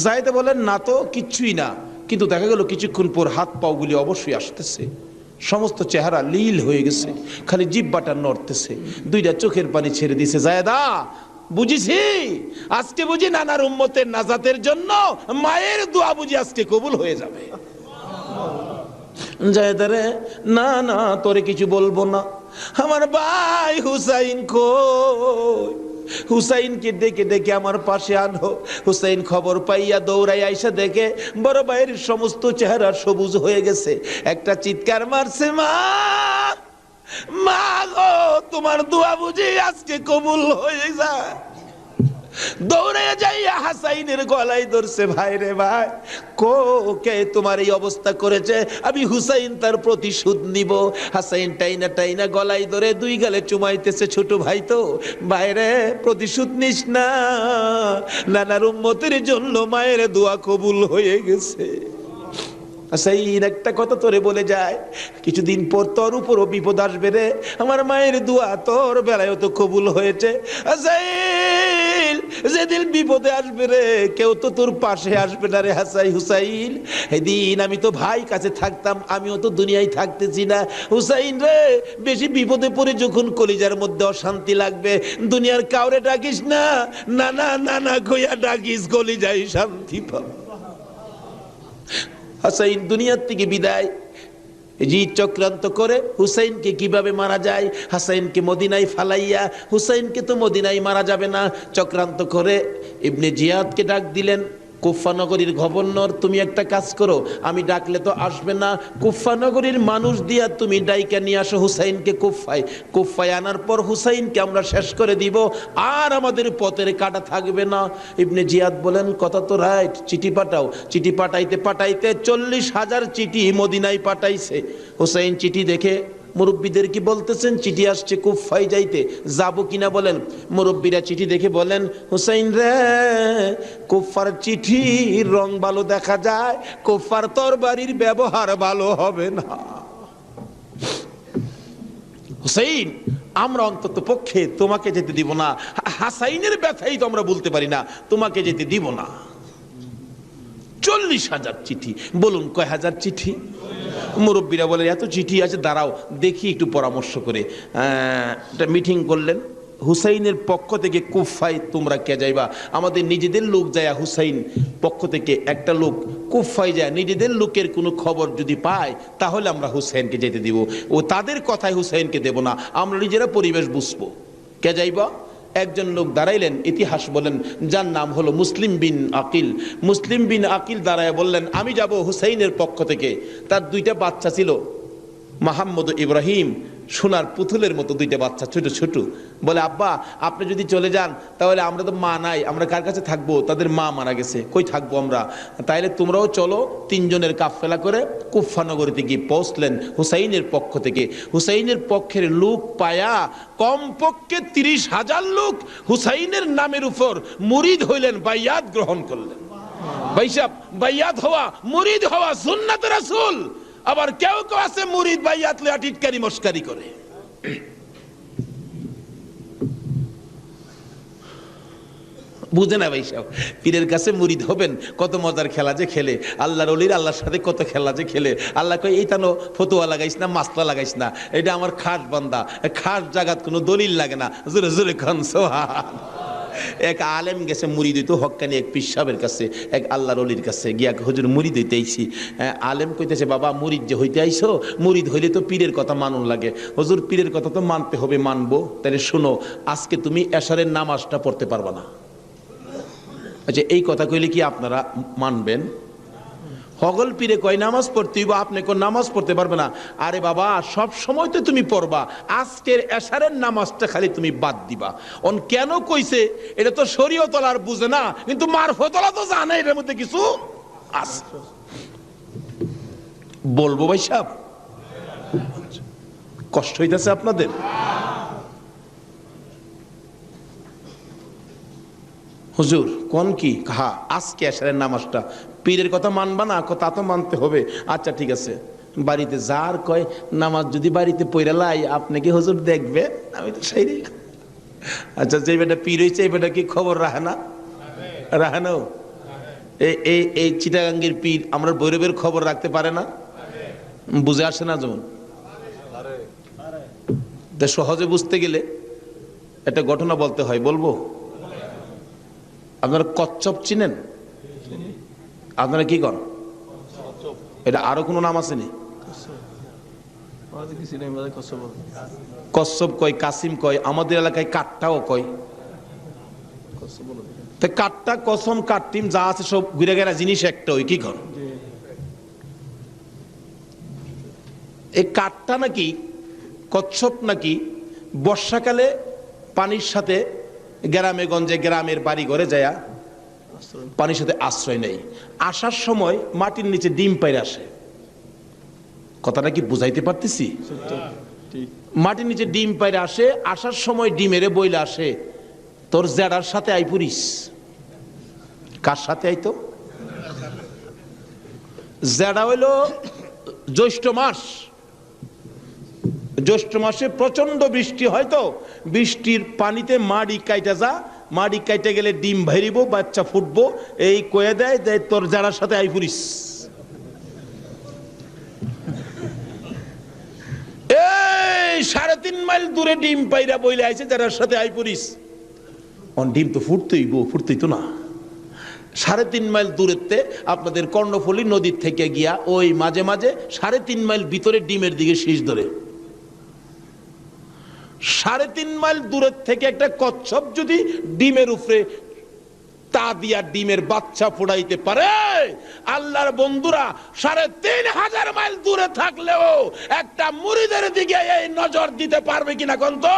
জায়েদা বলেন না তো, কিচ্ছুই না। কিন্তু দেখা গেল কিছুক্ষণ পর হাত পাওগুলি অবশ্যই আসতেছে, সমস্ত চেহারা লীল হয়ে গেছে, খালি জিহ্বাটা নড়তেছে, দুইটা চোখের পানি ছেড়ে দিছে। জায়েদা বুঝিছি, আজকে বুঝি নানার উম্মতের নাজাতের জন্য মায়ের দোয়া বুঝি আজকে কবুল হয়ে যাবে। জায়েদারে, না না তোরে কিছু বলবো না, আমার ভাই হুসাইন কই? হুসাইনকে ডেকে ডেকে আমার পাশে আনো। হুসাইন খবর পাইয়া দৌড়াই আইসা দেখে বড় ভাইয়ের সমস্ত চেহারা সবুজ হয়ে গেছে। একটা চিৎকার মারছে, মা মা গো, তোমার দোয়া বুঝি আজকে কবুল হয়ে যায়। দৌড়ে যাইয়া হাসাইনের গলায় ধরছে, ভাই রে ভাই, কে তোমার এই অবস্থা করেছে? আমি হুসাইন তার প্রতিশোধ নিব। হাসাইন টাইনা টাইনা গলায় ধরে দুই গালে চুমাইতেছে, ছোট ভাই তো, ভাইরে প্রতিশোধ নিস না, নানার উম্মতের জন্য মায়ের দোয়া কবুল হয়ে গেছে। হাসাইন একটা কথা তোরে বলে যায়, কিছুদিন পর তোর উপরও বিপদ আসবে রে, আমার মায়ের দোয়া তোর বেলায় তো কবুল হয়েছে। হাসাইন যেদিন বিপদে আসবে রে, কেউ তো তোর পাশে আসবে না রে হুসাইন। এদিন আমি তো ভাই কাছে থাকতাম, আমিও তো দুনিয়ায় থাকতেছি না। হুসাইন রে, বেশি বিপদে পড়ে যখন কলিজার মধ্যে অশান্তি লাগবে, দুনিয়ার কাউরে ডাকিস না, নানা নানা কইয়া ডাকিস, কলিজায় শান্তি পাব। হাসাইন দুনিয়ার থেকে বিদায়। জিদ চক্রান্ত করে হুসাইনকে কিভাবে মারা যায়, হাসাইনকে মদিনায় ফালাইয়া, হুসাইনকে তো মদিনায় মারা যাবে না, চক্রান্ত করে ইবনে জিয়াদকে ডাক দিলেন। কুফা নগরীর গভর্নর, তুমি একটা কাজ করো, আমি ডাকলে তো আসবে না, কুফা নগরীর মানুষ দিয়া তুমি ডাইকা নিয়ে আসো হুসাইনকে কুফায়। কুফায় আনার পর হুসাইনকে আমরা শেষ করে দিব, আর আমাদের পথের কাটা থাকবে না। ইবনে জিয়াদ বলেন, কথা তো রাইট, চিঠি পাঠাও। চিঠি পাঠাইতে পাঠাইতে 40,000 চিঠি মদিনায় পাঠাইছে। হুসাইন চিঠি দেখে মুরব্বীদের কি বলতেছেন, চিঠি আসছে কুফায় যাইতে, যাব কিনা বলেন। মুরব্বীরা চিঠি দেখে বলেন, হুসাইন রে, কুফার চিঠির রং ভালো দেখা যায়, কুফার তরবারির ব্যবহার ভালো হবে না। হুসাইন, আমরা অন্তত পক্ষে তোমাকে যেতে দিব না, হাসাইনের ব্যথাই তো আমরা বলতে পারি না, তোমাকে যেতে দিব না। 40,000 চিঠি, বলুন কয় হাজার চিঠি? মুরব্বীরা বলে এত চিঠি আছে, দাঁড়াও দেখি একটু পরামর্শ করে। একটা মিটিং করলেন, হুসাইনের পক্ষ থেকে কুফায় তোমরা কে যাইবা? আমাদের নিজেদের লোক যায়, হুসাইন পক্ষ থেকে একটা লোক কুফায় যায়, নিজেদের লোকের কোনো খবর যদি পায় তাহলে আমরা হুসাইনকে যেতে দিব, ও তাদের কথায় হুসাইনকে দেব না, আমরা নিজেরা পরিবেশ বুঝবো। কে যাইবা? একজন লোক দাঁড়াইলেন, ইতিহাস বলেন, যার নাম হলো মুসলিম বিন আকিল। মুসলিম বিন আকিল দাঁড়ায় বললেন, আমি যাব হুসাইনের পক্ষ থেকে। তার দুইটা বাচ্চা ছিল, মোহাম্মদ ইব্রাহিম, সোনার পুতুলের মতো দুইটা বাচ্চা, ছোট ছোট। বলে, আব্বা আপনি যদি চলে যান তাহলে আমরা তো মা নাই, আমরা কার কাছে থাকবো? তাদের মা মারা গেছে, কই থাকবো আমরা? তাইলে তোমরাও চলো। 3 জনের কাফেলা করে কুফা নগরীতে গিয়ে পৌঁছলেন হুসাইনের পক্ষ থেকে। হুসাইনের পক্ষের লোক পায়া কমপক্ষে 30,000 লোক হুসাইনের নামের উপর মুরিদ হইলেন, বাইয়াত গ্রহণ করলেন। ভাইসাব, বাইয়াত হওয়া, মুরিদ হওয়া সুন্নাত রাসূল। আবার কেউ কেউ আছে মুরিদ বাইয়াত লইয়া টিটকারি মস্কারি করে। বুঝে না ভাই সাহেব, পীরের কাছে মুরিদ হবেন, কত মজার খেলা যে খেলে, আল্লাহর ওলির আল্লাহর সাথে কত খেলা যে খেলে। আল্লাহ কয়, এই তানো ফতুয়া লাগাইস না, মাসলা লাগাইস না, এটা আমার খাস বান্দা, খাস জাগাত কোনো দলিল লাগে না। জোরে জোরে খান সোহান। এক আলেম গেছে মুরিদ হইতো হক্কানি এক পীর সাহেবের কাছে, এক আল্লাহর ওলির কাছে গিয়া, হুজুর মুরিদ হইতে আইছি। আলেম কইতেছে, বাবা মুরিদ যে হইতে আইছো, মুরিদ হইলে তো পীরের কথা মানুন লাগে। হুজুর পীরের কথা তো মানতে হবে, মানবো। তাহলে শোনো, আজকে তুমি এশারের নামাজটা পড়তে পারবা না। আচ্ছা, এই কথা কইলে কি আপনারা মানবেন? হগল পীরে কয় নামাজ পড়তে হইব, আপনি কোন নামাজ পড়তে পারবে না। আরে বাবা, সব সময় তো তুমি পড়বা, আজকের এশারের নামাজটা খালি তুমি বাদ দিবা। অন কেন কইছে? এটা তো শরীয়তলা আর বুঝে না, কিন্তু মারফতলা তো জানে এটার মধ্যে কিছু আছে। বলবো ভাই সাহেব, কষ্ট হইতেছে আপনাদের? হুজুর কোন কি হা আজকে এশারের নামাজটা পীরের কথা মানবা না? তা তো মানতে হবে। আচ্ছা ঠিক আছে, বাড়িতে যার কয় নামাজ যদি বাড়িতে পড়ে লাই, আপনি কি হুজুর দেখবে? আমি তো সেই। আচ্ছা, যে বেটা পীর হয়েছে এই বেটা কি খবর রাখে না? রাখে না? এই চিটাগাঙ্গের পীর আমরা ভৈরবের খবর রাখতে পারে না? বুঝে আসে না? যেমন সহজে বুঝতে গেলে একটা ঘটনা বলতে হয়, বলবো? আপনারা কচ্ছপ চিনেন? আপনারা কি করেন? এটা আরো কোনো নাম আছে নি? কচ্ছপ কয়, কাসিম কয়, আমাদের এলাকায় কাঠটাও কয়। কাঠটা, কসম, কাঠটিম যা আছে সব ঘুরে গেরা জিনিস একটা, ওই কি কর? এই কাঠটা নাকি, কচ্ছপ নাকি বর্ষাকালে পানির সাথে গ্রামে গঞ্জে, গ্রামের বাড়ি ঘরে যায়া পানির সাথে আশ্রয় নেই। আসার সময় মাটির নিচে ডিম পাইরে আসে। কথাটা কি বুঝাইতে পারতেছি? মাটির নিচে ডিম পাইরে আসে, আসার সময় ডিমেরে বইলে আসে, তোর জেডার সাথে আই পুরিস। কার সাথে আইতো? জেডা হইল জ্যৈষ্ঠ মাস। জ্যৈষ্ঠ মাসে প্রচন্ড বৃষ্টি হয়, তো বৃষ্টির পানিতে মাড়ি কাইটা যা, মাড়ি কাইটে গেলে ডিম ভাইরিব, বাচ্চা ফুটবো, এই কয়ে দেয় তোর যারার সাথে আই পুরিস। এই 3.5 মাইল দূরে ডিম পাইরা বইলে আইছে, যারার সাথে আই পুরিস। ডিম তো ফুটতেই তো না। 3.5 মাইল দূরেতে আপনাদের কর্ণফুলী নদীর থেকে গিয়া ওই মাঝে মাঝে 3.5 মাইল ভিতরে ডিমের দিকে শীষ ধরে। 3.5 মাইল দূরের থেকে একটা কচ্ছপ যদি ডিমের উপরে তা দিয়া ডিমের বাচ্চা ফোড়াইতে পারে, আল্লাহর বন্ধুরা 3,500 মাইল দূরে থাকলেও একটা মুরিদের দিকে এই নজর দিতে পারবে কিনা কোন? তো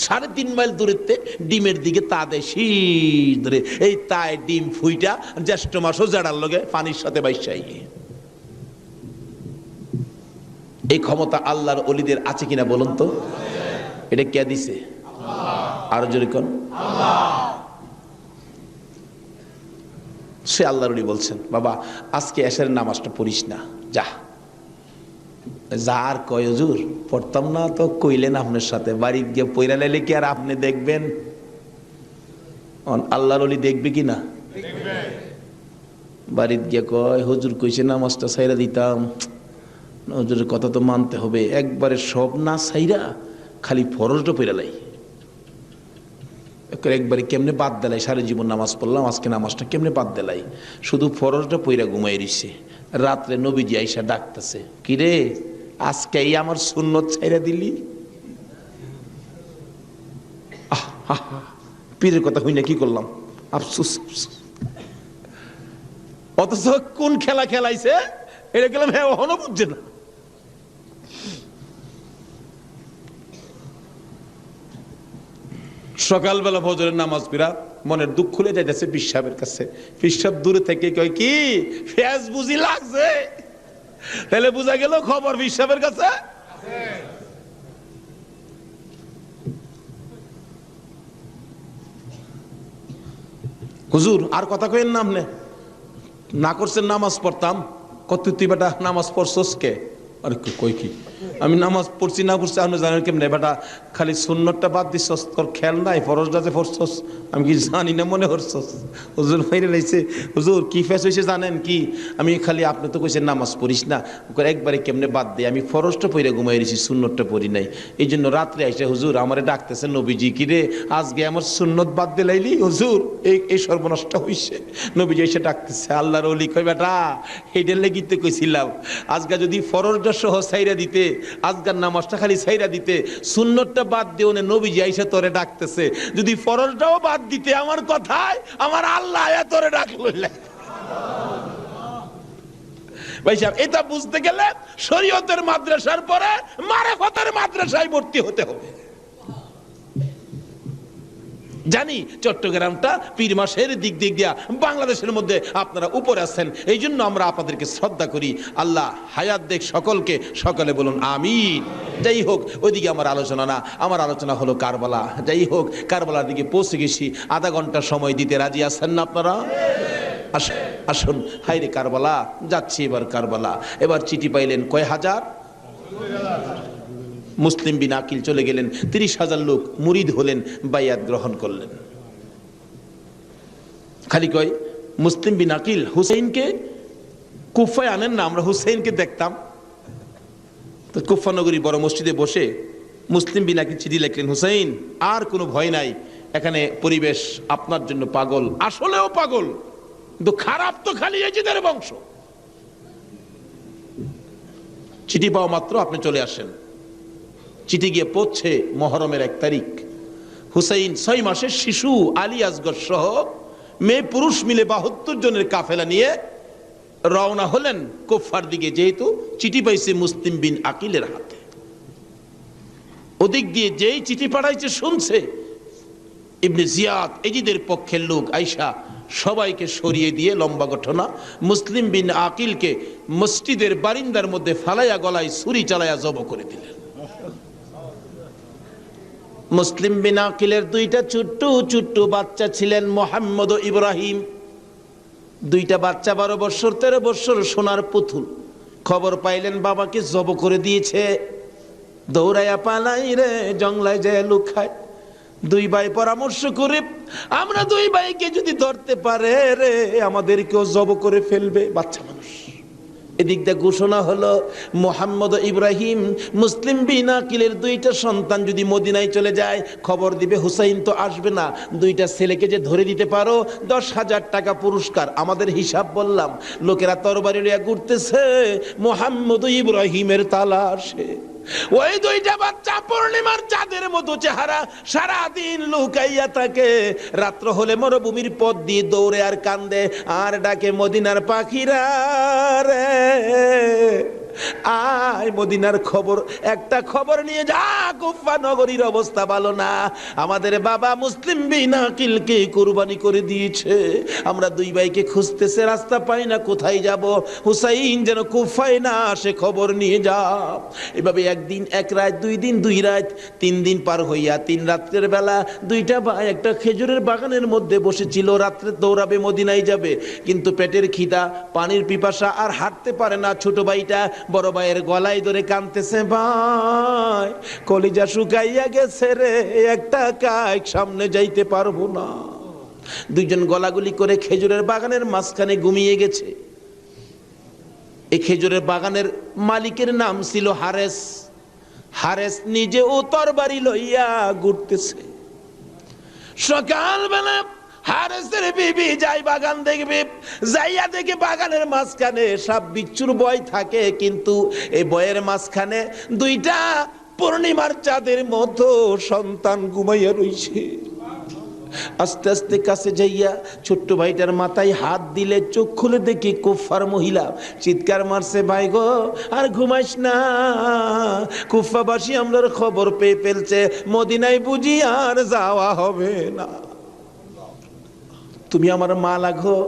3.5 মাইল দূরেতে ডিমের দিকে তা দেয় শীষ ধরে। এই তাই ডিম ফুইটা জ্যৈষ্ঠ মাসও জেডার লগে পানির সাথে বাইসাই। এই ক্ষমতা আল্লাহর ওলিদের আছে কিনা বলুন তো? এটা কে দিছে? আরো জোরে কোন? সে আল্লাহর ওলি বলছেন, বাবা আজকে এশারের নামাজটা পড়িস না, যা। যার কয় হুজুর পড়তাম না, তো কইলেন আপনার সাথে, বাড়ি গিয়ে পয়রা লাইলে কি আর আপনি দেখবেন? আল্লাহর ওলি দেখবে কি না? বাড়িতে গিয়ে কয় হুজুর কইছে নামাজটা ছাইরা দিতাম, হুজুরের কথা তো মানতে হবে। একবারে সব না ছাইরা খালি ফরজটা পয়রা লাই, একবারে কেমনে বাদ দেলাই। সারা জীবন নামাজ পড়লাম, আজকে নামাজটা কেমনে বাদ দেলাই? শুধু ফরজটা পয়রা ঘুমাই রইছে। রাত্রে নবীজি আইসা ডাকতেছে, কিরে আজকে এই আমার সুন্নত ছাইরা দিলি? পীরের কথা হই না, কি করলাম, আফসোস। অথচ কোন খেলা খেলাইছে এটা গেলাম, হ্যাঁ ওখানে বুঝছে না। সকালবেলা ফজরের নামাজ পড়া মনের দুঃখ খুলে যাইতেছে পীর সাহেবের কাছে। পীর সাহেব দূরে থেকে কয়, কি ফেজ বুঝি লাগছে? তাহলে বুঝা গেল খবর পীর সাহেবের কাছে। হুজুর আর কথা কইেন না, আপনি না করছেন নামাজ পড়তাম। কত তুই বেটা নামাজ পড়ছস কে? আরে কই কি আমি নামাজ পড়ছি না পড়ছি আপনি জানেন কেমনে? বেটা খালি সুন্নতটা বাদ দিছস, তোর খেয়াল নাই ফরজটাতে পড়ছস, আমি কি জানি না মনে করছস? হুজুর মাইরে লাইছে। হুজুর কি ফেস হয়েছে জানেন কি? আমি খালি আপনি তো কইছেন নামাজ পড়িস না, একবারে কেমনে বাদ দেয়? আমি ফরজটা পড়ে ঘুমাই রয়েছি, সুন্নতটা পড়ি নাই। এই জন্য রাত্রে আইসে হুজুর আমারে ডাকতেছে নবীজি, কি রে আজকে আমার সুন্নত বাদ দিলাইলি? হুজুর এই সর্বনষ্ট হইছে। নবীজি এসে ডাকতেছে, আল্লাহর ওলি কই বেটা এইটার লেগি তো কইছিলাম আজকে যদি ফরজটা সহ ছাইরা দিতে, আজকার নামাজটা খালি ছাইরা দিতে, সুন্নতটা বাদ দিও না, নবীজি আইসা তোরে ডাকতেছে। যদি ফরজটাও বাদ দিতে আমার কথায়, আমার আল্লাহ আয়া তোরে ডাকলো। ভাই সাহেব, এটা বুঝতে গেলে শরীয়তের মাদ্রাসার পরে মারেফতের মাদ্রাসায় ভর্তি হতে হবে। জানি চট্টগ্রামটা পীর মাসের দিক দিয়া বাংলাদেশের মধ্যে আপনারা উপরে আছেন, এই জন্য আমরা আপনাদেরকে শ্রদ্ধা করি। আল্লাহ হায়াত দেখ সকলকে, সকলে বলুন আমিন। যাই হোক, ওইদিকে আমার আলোচনা না, আমার আলোচনা হলো কারবালা। যাই হোক, কারবালার দিকে পৌঁছে গেছি। আধা ঘন্টা সময় দিতে রাজি আছেন না আপনারা? আসুন। হাইরে কারবালা, যাচ্ছি এবার কারবালা। এবার চিঠি পাইলেন কয় হাজার? মুসলিম বিন আকিল চলে গেলেন, 30,000 লোক মুরিদ হলেন, বাইয়াত গ্রহণ করলেন। খালি কয় মুসলিম বিন আকিল হুসাইনকে কুফায় আনেন না, আমরা হুসাইনকে দেখতাম। তো কুফা নগরী বড় মসজিদে বসে মুসলিম বিন আকিল চিঠি লিখলেন, হুসাইন আর কোনো ভয় নাই, এখানে পরিবেশ আপনার জন্য পাগল, আসলেও পাগল, কিন্তু খারাপ তো খালি এজিদের বংশ। চিঠি পাওয়া মাত্র আপনি চলে আসেন। চিঠি গিয়ে পৌঁছে মহরমের 1 তারিখ। হুসাইন 6 মাসের শিশু আলী আসগর সহ মেয়ে পুরুষ মিলে 72 জনের কাফেলা নিয়ে রওনা হলেন কুফার দিকে, যেহেতু চিঠি পাইছে মুসলিম বিন আকিলের হাতে। ওদিক দিয়ে যেই চিঠি পাঠাইছে শুনছে ইবনে জিয়াদ এজিদের পক্ষের লোক আইসা সবাইকে সরিয়ে দিয়ে, লম্বা ঘটনা, মুসলিম বিন আকিলকে মসজিদের বারিন্দার মধ্যে ফালাইয়া গলায় ছুরি চালাইয়া জব করে দিলেন। মুসলিম বিন আকিলের 2টা ছোট্ট ছোট্ট বাচ্চা ছিলেন, মোহাম্মদ ও ইব্রাহিম। 2টা বাচ্চা 12 বছর 13 বছর, সোনার পুতুল। খবর পাইলেন বাবাকে জব করে দিয়েছে, দৌড়াইয়া পালাই রে, জঙ্গলায় যায় লুকায়। 2 ভাই পরামর্শ করে, আমরা 2 ভাইকে যদি ধরতে পারে রে, আমাদেরকেও জব করে ফেলবে, বাচ্চা মানুষ। এদিক দিয়ে ঘোষণা হলো, মোহাম্মদ ইব্রাহিম মুসলিম বিন আকিলের 2টা সন্তান যদি মদিনায় চলে যায়, খবর দিবে হুসাইন তো আসবে না, 2টা ছেলেকে যে ধরে দিতে পারো 10,000 টাকা পুরস্কার। আমাদের হিসাব বললাম, লোকেরা তরবারি লইয়া ঘুরতেছে মোহাম্মদ ইব্রাহিমের তালাশে। ওই 2টা বাচ্চা পূর্ণিমার চাঁদের মতো চেহারা, সারাদিন লুকাইয়া থাকে। রাত্র হলে মরুভূমির পথ দিয়ে দৌড়ে আর কান্দে আর ডাকে, মদিনার পাখিরা রে আয়, মদিনার খবর, একটা খবর নিয়ে যা, কুফা নগরীর অবস্থা ভালো না, আমাদের বাবা মুসলিম বিন আকিলকে কুরবানি করে দিয়েছে। আমরা 2 ভাইকে খুঁজতেছে, রাস্তা পাই না, কোথায় যাব? হুসাইন যেন কুফায় না আসে, খবর নিয়ে যা। এভাবে 1 দিন 1 রাত, 2 দিন 2 রাত, 3 দিন পার হইয়া 3 রাত্রের বেলা 2টা ভাই একটা খেজুরের বাগানের মধ্যে বসেছিল। রাত্রে দৌড়াবে, মদিনায় যাবে, কিন্তু পেটের খিদা, পানির পিপাসা, আর হাঁটতে পারে না। ছোট ভাইটা বড় ভাইয়ের গলায় ধরে কাঁদতেছে, ভাই কলিজা শুকাইয়া গেছে রে, একটা কাজ সামনে যাইতে পারবো না। 2জন গলাগুলি করে খেজুরের বাগানের মাঝখানে ঘুমিয়ে গেছে। এই খেজুরের বাগানের মালিকের নাম ছিল হারেস। হারেস নিজে ও তরবারি লইয়া ঘুরতেছে। সকালবেলা হারেসের বিবি যাই বাগান দেখবে, যাইয়া দেখে বাগানের মাঝখানে সাপ বিচ্ছুর ভয় থাকে, কিন্তু এই ভয়ের মাঝখানে 2টা পূর্ণিমার চাঁদের মতো সন্তান ঘুমাইয়া রইছে। আস্তে আস্তে কাছে যাইয়া ছোট্ট ভাইটার মাথায় হাত দিলে, চোখ খুলে দেখি কুফার মহিলা। চিৎকার মারছে, ভাই গো আর ঘুমাইস না, কুফাবাসী আমরার খবর পেয়ে ফেলছে, মদিনায় বুঝি আর যাওয়া হবে না। তুমি আমার মা লাগো।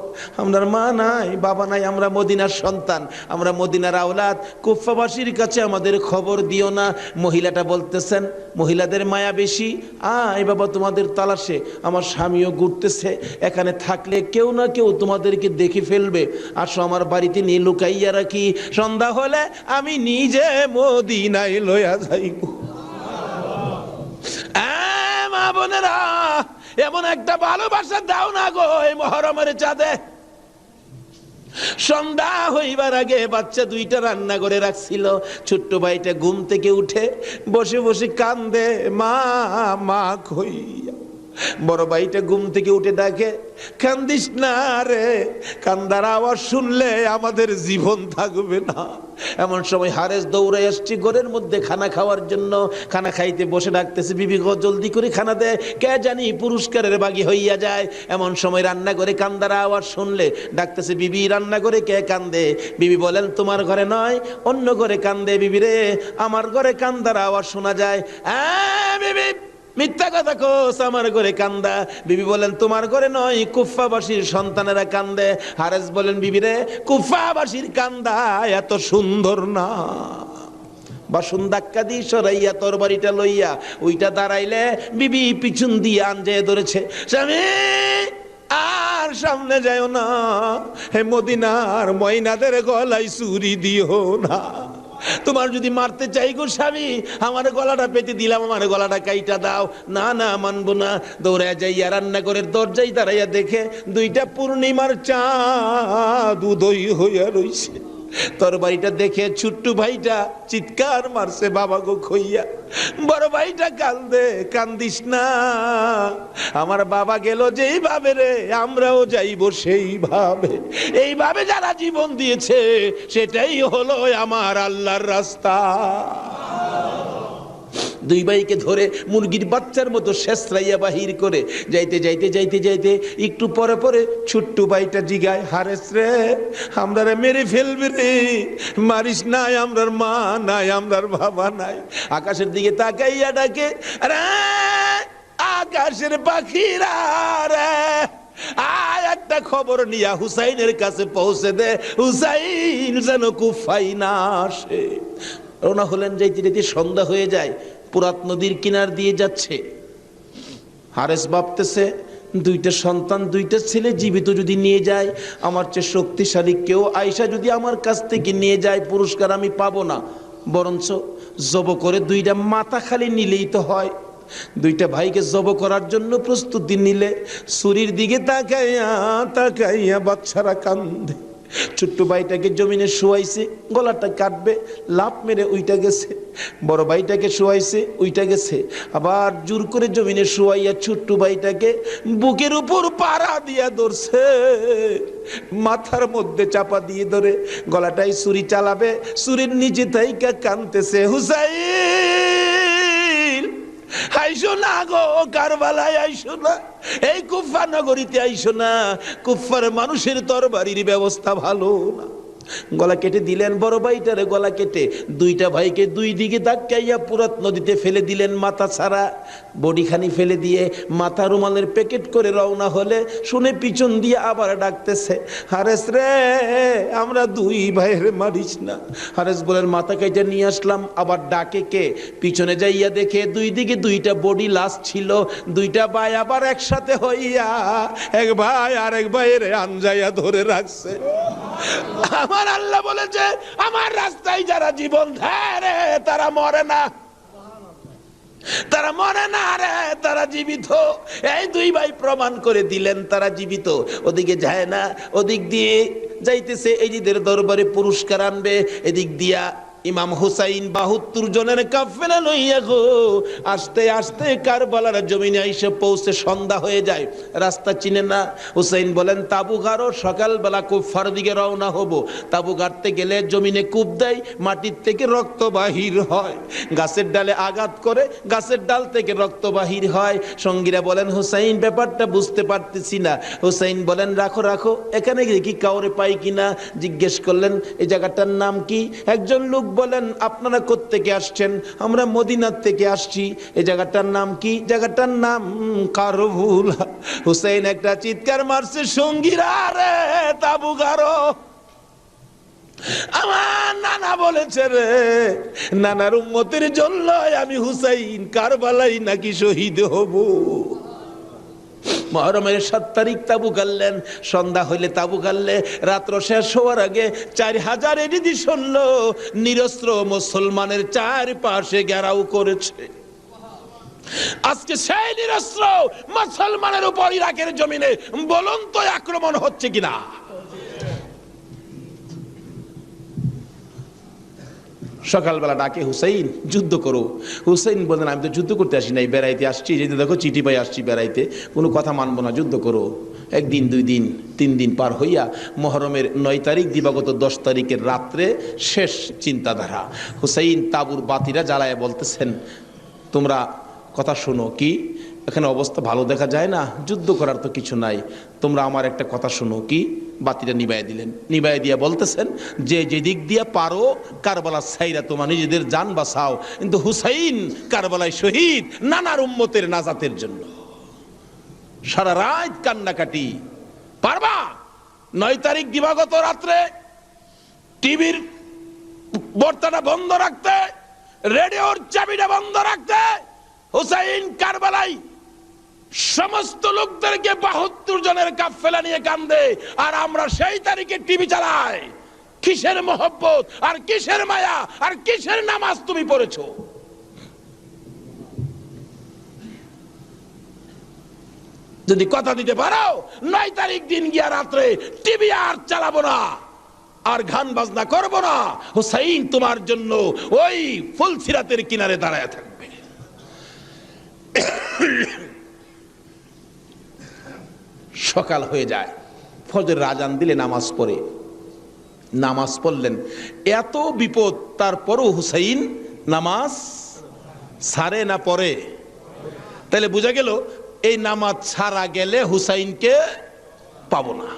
আমার মা নাই, বাবা নাই, আমরা মদিনার সন্তান, আমরা মদিনার আওলাদ, কুফাবাসীর কাছে আমাদের খবর দিও না। মহিলাটা বলতেছেন, মহিলাদের মায়া বেশি, আয় বাবা তোমাদের তালাশে আমার স্বামীও ঘুরতেছে, এখানে থাকলে কেউ না কেউ তোমাদেরকে দেখে ফেলবে, আসো আমার বাড়িতে নিয়ে লুকাইয়া রাখি, সন্ধ্যা হলে আমি নিজে মদিনায় লইয়া যাইব। মা বোনেরা, এমন একটা ভালোবাসা দাও না গো এই মুহররমের চাঁদে। সন্ধ্যা হইবার আগে বাচ্চা দুইটা রান্না করে রাখছিল, ছোট্ট ভাইটা ঘুম থেকে উঠে বসে বসে কান্দে, মা মা কইয়া। বড় ভাইটা ঘুম থেকে উঠে ডাকে, কান্দিস না রে, কান্দার আওয়াজ শুনলে আমাদের জীবন থাকবে না। এমন সময় হারেস দৌড়ে আসছে ঘরের মধ্যে খানা খাওয়ার জন্য, খানা খাইতে বসে ডাকতেছে, বিবি গো জলদি করে খানা দে, কে জানি পুরস্কারের বাগী হইয়া যায়। এমন সময় রান্না করে কান্দার আওয়াজ শুনলে ডাকতেছে, বিবি রান্না করে কে কান্দে? বিবি বলেন, তোমার ঘরে নয়, অন্য ঘরে কান্দে। বিবি রে, আমার ঘরে কান্দার আওয়াজ শোনা যায়। বিবি মিথ্যা কথা কোস, আমার ঘরে কান্দা। বিবি বলেন, তোমার ঘরে নয়, কুফাবাসীর সন্তানেরা কান্দে। হারেস বলেন, বিবি রে, কুফাবাসীর কান্দা এত সুন্দর না। বাসন ধাক্কা দিয়ে সরাইয়া তরবারিটা লইয়া ওইটা দাঁড়াইলে বিবি পিছন দিয়ে আঞ্জায় ধরেছে, স্বামী আর সামনে যাও না, হে মদিনার ময়নাদের গলায় ছুরি দিও না। তোমার যদি মারতে চাই গো স্বামী, আমার গলাটা পেতে দিলাম, আমার গলাটা কাইটা দাও। না না, মানবো না। দৌড়ায় যাইয়া রান্নাঘরের দরজায় দাঁড়াইয়া দেখে দুইটা পূর্ণিমার চাঁদ উদয় হইয়া রইছে। তরবারিটা দেখে ছোট্ট ভাইটা চিৎকার মারছে, বাবা গো খইয়া। বড় ভাইটা কান্দে, কান্দিস না, আমার বাবা গেল যেইভাবে রে, আমরাও যাইব সেইভাবে। এইভাবে যারা জীবন দিয়েছে সেটাই হলো আমার আল্লাহর রাস্তা। দুই ভাইকে ধরে মুরগির বাচ্চার মতো শেষরাইয়া বাহির করে যাইতে যাইতে যাইতে যাইতে একটু পরে পরে ছোট্ট ভাইটা জিগায়, হারেস রে, আমরা রে মেরে ফেলবে রে, মারিস নাই, আমরার মা নাই, আমরার বাবা নাই। আকাশের দিকে তাকাইয়া ডাকে, আরে আকাশের পাখিরা রে, আয় একটা খবর নিয়া হুসাইনের কাছে পৌঁছে দে, হুসাইন যেন কুফায় না আসে। রওনা হলেন, যাইতে যাইতে সন্ধ্যা হয়ে যায়, পুরাত নদীর কিনার দিয়ে যাচ্ছে। হারেস ভাবতেছে, দুইটা সন্তান, দুইটা ছেলে জীবিত যদি নিয়ে যায়, আমার চেয়ে শক্তিশালী কেউ আয়সা যদি আমার কাছ থেকে নিয়ে যায়, পুরস্কার আমি পাবো না, বরঞ্চ জব করে দুইটা মাথা খালি নিলেই তো হয়। দুইটা ভাইকে জব করার জন্য প্রস্তুতি নিলে ছুরির দিকে তাকাইয়া তাকাইয়া বাচ্চারা কান্দে। ছোট্ট ভাইটাকে জমিনে শুয়াইছে, গলাটা কাটবে, লাফ মেরে উইটা গেছে। বড় ভাইটাকে শুয়াইছে, উইটা গেছে। আবার জোর করে জমিনে শুয়াইয়া ছোট্ট ভাইটাকে বুকের উপর পাড়া দিয়া ধরছে, মাথার মধ্যে চাপা দিয়ে ধরে গলাটাই ছুরি চালাবে, ছুরির নিচে থাইকা কানতেছে, হুসাইন আইসো না গো, কারবালায় আইসো না, এই কুফা নগরীতে আইসো না, কুফার মানুষের তরবারির ব্যবস্থা ভালো না। গলা কেটে দিলেন বড় ভাইটারে, গলা কেটে দুইটা ভাইকে দুই দিকে ধাক্কাইয়া পুরাত নদীতে ফেলে দিলেন, মাথা ছাড়া বডিখানি ফেলে দিয়ে মাথা রুমালের প্যাকেট করে রওনা হলে শুনে পিছন দিয়ে আবার ডাকতেছে, হারেস রে, আমরা দুই ভাইয়ের মারিস না। হারেস বলেন, মাথা কেটে নিয়ে আসলাম। আবার ডাকে কে? পিছনে যাইয়া দেখে দুই দিকে দুইটা বডি লাশ ছিল। দুইটা ভাই আবার একসাথে হইয়া এক ভাই আর এক ভাইয়ের আনজাইয়া ধরে রাখছে। আমার আল্লাহ বলেছে, আমার রাস্তায় যারা জীবন দেয় রে, তারা মরে না, তারা মরে না রে, তারা জীবিত। এই দুই ভাই প্রমাণ করে দিলেন তারা জীবিত। ওদিকে যায় না, ওদিক দিয়ে যাইতেছে এজিদের দরবারে পুরস্কার আনবে, এদিক দিয়া ইমাম হুসাইন 72 জনের কাফেলা লইয়া গো আস্তে আস্তে কারবালার জমিনে এসে পৌঁছে সন্ধ্যা হয়ে যায়। রাস্তা চিনে না। হুসাইন বলেন, তাবু গাড়ো, সকালবেলা কুফার দিকে রওনা হব। তাবু গাড়তে গেলে জমিনে কূপ দেয়, মাটির থেকে রক্ত বাহির হয়, গাছের ডালে আঘাত করে গাছের ডাল থেকে রক্ত বাহির হয়। সঙ্গীরা বলেন, হুসাইন ব্যাপারটা বুঝতে পারতেছি না। হুসাইন বলেন, রাখো রাখো, এখানে কি কাউরে পাই কিনা জিজ্ঞেস করলেন, এই জায়গাটার নাম কি? একজন লোক বলেন, আপনারা কোত্থেকে আসছেন? আমরা মদিনার থেকে আসছি। এই জায়গাটার নাম কি? জায়গাটার নাম কারবুলা। হুসাইন একটা চিৎকার মারছে, সঙ্গীরা রে তাবু গারো। আমার নানা বলেছে রে, নানার উম্মতের জন্য আমি হুসাইন কারবালাই নাকি শহীদ হব। মুহররমের 7 তারিখ তাবু গাড়লেন। সন্ধ্যা হইলে তাবু গাড়লে রাত্র শেষ হওয়ার আগে 4000 এডিদি শুনল নিরস্ত্র মুসলমানের চারপাশে ঘেরাও করেছে। আজকে সেই নিরস্ত্র মুসলমানের উপর ইরাকের জমিনে বলুন তো আক্রমণ হচ্ছে কিনা? সকালবেলা ডাকে, হুসাইন যুদ্ধ করো। হুসাইন বলেন, আমি তো যুদ্ধ করতে আসি নাই, বেড়াইতে আসছি। যেতে দেখো চিঠি পাই আসছি বেড়াইতে, কোনো কথা মানবো না, যুদ্ধ করো। 1 দিন 2 দিন 3 দিন পার হইয়া মুহররমের 9 তারিখ দিবাগত 10 তারিখের রাত্রে শেষ চিন্তাধারা। হুসাইন তাবুর বাতিরা জ্বালায় বলতেছেন, তোমরা কথা শোনো। কি? এখানে অবস্থা ভালো দেখা যায় না, যুদ্ধ করার তো কিছু নাই, তোমরা আমার একটা কথা শোনো। কি? বাতিটা নিবাই দিলেন। নিবাই দিয়া বলতেছেন, যে যেদিক দিয়া পারো কারবালা ছাইরা তোমার নিজেদের জান বাঁচাও, কিন্তু হুসাইন কারবালায় শহীদ নানার উম্মতের নাজাতের জন্য। সারা রাত কান্নাকাটি। পারবা? 9 তারিখ দিবাগত রাত্রে টিভির বর্তাটা বন্ধ রাখতে, রেডিওর চাবিটা বন্ধ রাখতে। হুসাইন কারবালায় সমস্ত লোকদেরকে 72 জনের কাফেলা নিয়ে কান্দে, আর আমরা সেই তারিখে টিভি চালাই। কিসের মহব্বত আর কিসের মায়া আর কিসের নামাজ তুমি পড়েছো? যদি কথা দিতে পারো 9 তারিখ দিন গিয়া রাত্রে টিভি আর চালাবো না, আর গান বাজনা করবো না, হুসাইন তোমার জন্য ওই ফুলসিরাতের কিনারে দাঁড়ায় থাকবে। সকাল হয়ে যায়, ফজরের আজান দিলে নামাজ পড়ে। নামাজ পড়লেন, এত বিপদ তারপরও হুসাইন নামাজ ছাড়ে না পড়ে। তাহলে বোঝা গেল এই নামাজ ছাড়া গেলে হুসাইনকে পাবো না।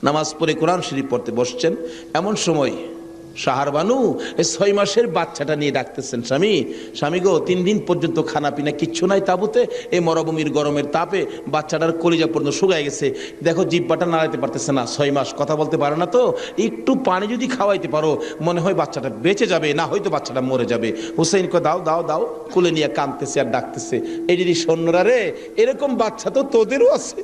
নামাজ পড়ে কোরআন শরীফ পড়তে বসছেন, এমন সময় শাহরবানু এই 6 মাসের বাচ্চাটা নিয়ে ডাকতেছেন, স্বামী স্বামী গো, 3 দিন পর্যন্ত খানা পিনা কিচ্ছু নাই তাবুতে, এই মরুভূমির গরমের তাপে বাচ্চাটার কলিজা পর্যন্ত শুকায় গেছে, দেখো জিহ্বাটা নাড়াইতে পারতেছে না, 6 মাস কথা বলতে পারে না, তো একটু পানি যদি খাওয়াইতে পারো মনে হয় বাচ্চাটা বেঁচে যাবে, না হয়তো বাচ্চাটা মরে যাবে। হুসাইন কো দাও দাও দাও, কোলে নিয়ে কাঁদতেছে আর ডাকতেছে, এই যদি সৈন্যরা রে, এরকম বাচ্চা তো তোদেরও আছে,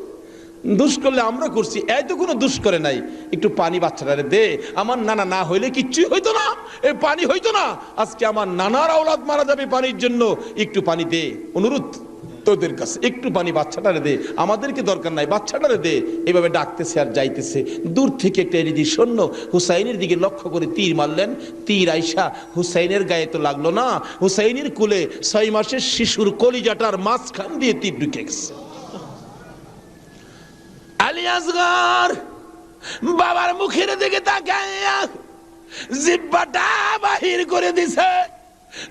দুষ করলে আমরা করছি, এই তো কোনো দুষ করে নাই, একটু পানি বাচ্চাটারে দে, আমার নানা না হইলে কিচ্ছুই হইতো না, এই পানি হইতো না, আজকে আমার নানার আওলাদ মারা যাবে পানির জন্য, একটু পানি দে, অনুরোধ তোদের কাছে, একটু পানি বাচ্চাটারে দে, আমাদেরকে দরকার নাই, বাচ্চাটারে দে। এইভাবে ডাকতেছে আর যাইতেছে। দূর থেকে একটা এরিদি সৈন্য হুসাইনের দিকে লক্ষ্য করে তীর মারলেন। তীর আইসা হুসাইনের গায়ে তো লাগলো না, হুসাইনের কোলে 6 মাসের শিশুর কলিজাটার মাঝখান দিয়ে তীর ঢুকে গেছে। আলী আসগর বাবার মুখের দিকে তাকাইয়া জিহ্বাটা বাহির করে দিছে,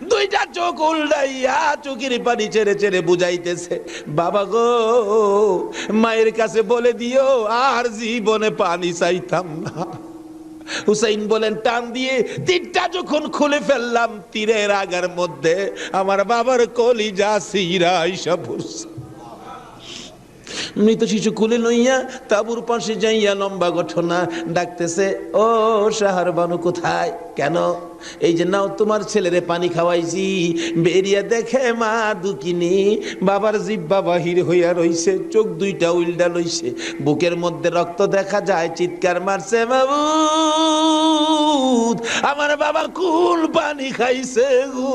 2টা চোখ উল্টাইয়া চোখের পানি ছেড়ে ছেড়ে বুঝাইতেছে, বাবা গো, মায়ের কাছে বলে দিও আর জীবনে পানি চাইতাম না। হুসাইন বলেন, টান দিয়ে তীরটা যখন খুলে ফেললাম, তীরের আগার মধ্যে আমার বাবার কলিজা সিরা আইসা পড়ছে। মৃত শিশু কুলে লইয়া তাবুর পাশে যাইয়া লম্বা ঘটনা ডাকতেছে, ও শাহরবানু কোথায়? কেন? এই যে নাও তোমার ছেলেরে পানি খাওয়াইছি, বেরিয়া দেখে মা দুকিনি বাবার জিহ্বা বাহির হইয়া রইছে, চোখ 2টা উল্টা লইছে, বুকের মধ্যে রক্ত দেখা যায়, চিৎকার মারছে, মাবুদ আমার বাবা কুল পানি খাইছে গো।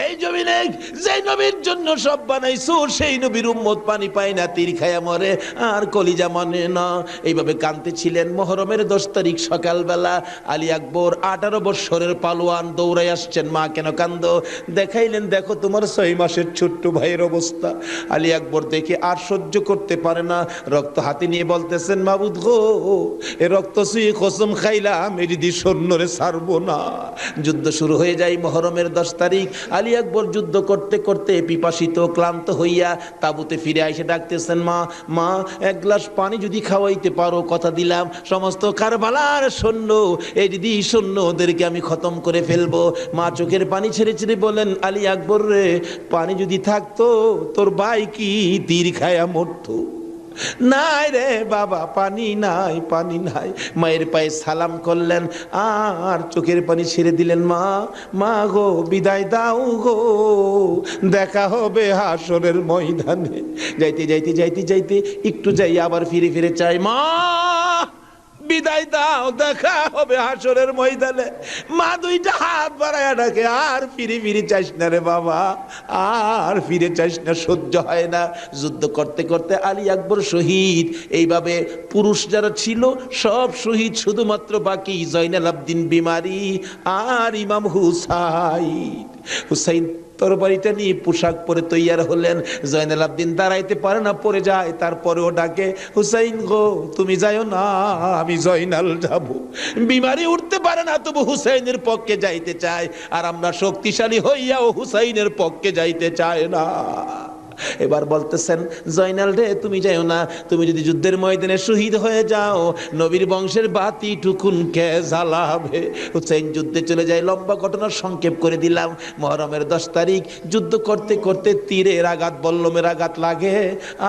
এই জমিনে যে নবীর জন্য সব বানাইছো, সেই নবীর উম্মত পানি পায় না, তীর খায়া মরে আর কলিজা মানে না। এইভাবে কাঁদতেছিলেন। মুহররমের 10 তারিখ সকালবেলা আলী আকবর 18 বৎসরের পালোয়ান দৌড়াই আসছেন। মা কেন কান্দো? দেখাইলেন, দেখো তোমার 6 মাসের ছোট্ট ভাইয়ের অবস্থা। আলী আকবর দেখে আর সহ্য করতে পারে না, রক্ত হাতে নিয়ে বলতেছেন, মাবুদ গো, এ রক্ত ছুঁয়ে কসম খাইলাম এটি সৈন্যরে ছাড়বো না। যুদ্ধ শুরু হয়ে যায় মুহররমের 10 তারিখ। আলী আকবর যুদ্ধ করতে করতে পিপাসিত ক্লান্ত হইয়া তাঁবুতে ফিরে এসে ডাকতেছেন, মা মা এক গ্লাস পানি যদি খাওয়াইতে পারো, কথা দিলাম সমস্ত কারবালার সৈন্য, এই দিদি সৈন্য ওদেরকে আমি খতম করে ফেলবো। মা চোখের পানি ছেড়ে ছেড়ে বলেন, আলী আকবর রে, পানি যদি থাকতো তোর ভাই কি তীর খায়া মরতো? নাই রে বাবা, পানি নাই, পানি নাই। মায়ের পায়ে সালাম করলেন আর চোখের পানি ছেড়ে দিলেন। মা মা গো, বিদায় দাও গো, দেখা হবে হাসরের ময়দানে। যাইতে যাইতে যাইতে যাইতে একটু যাই আবার ফিরে ফিরে চাই, মা বিদায় দাও, দেখা হবে হাসরের ময়দানে। মা দুইটা হাত বাড়ায় ডাকে, আর ফিরে ফিরে চাইস না রে বাবা, আর ফিরে চাইস না, সহ্য হয় না। যুদ্ধ করতে করতে আলী আকবর শহীদ। এইভাবে পুরুষ যারা ছিল সব শহীদ, শুধুমাত্র বাকি জয়নাল আবদিন বিমারি আর ইমাম হুসাইন। হুসাইন তরবারিটা নিয়ে পোশাক পরে তৈয়ার হলেন। জয়নাল আবদিন দাঁড়াইতে পারে না, পড়ে যায়। তারপরেও ডাকে, হুসাইন গো তুমি যাইও না, আমি জয়নাল যাব। বিমারি উঠতে পারে না, তবু হুসাইনের পক্ষে যাইতে চায়। আর আমরা শক্তিশালী হইয়াও হুসাইনের পক্ষে যাইতে চায় না। এবার বলতেছেন, জয়নাল রে তুমি যাইও না, তুমি যদি যুদ্ধের ময়দানে শহীদ হয়ে যাও, নবীর বংশের বাতি টুকুন কে জ্বালাবে? হুসাইন যুদ্ধে চলে যায়। লম্বা ঘটনা সংক্ষেপ করে দিলাম। মুহররমের 10 তারিখ যুদ্ধ করতে করতে তীরের আঘাত, বল্লমের আঘাত লাগে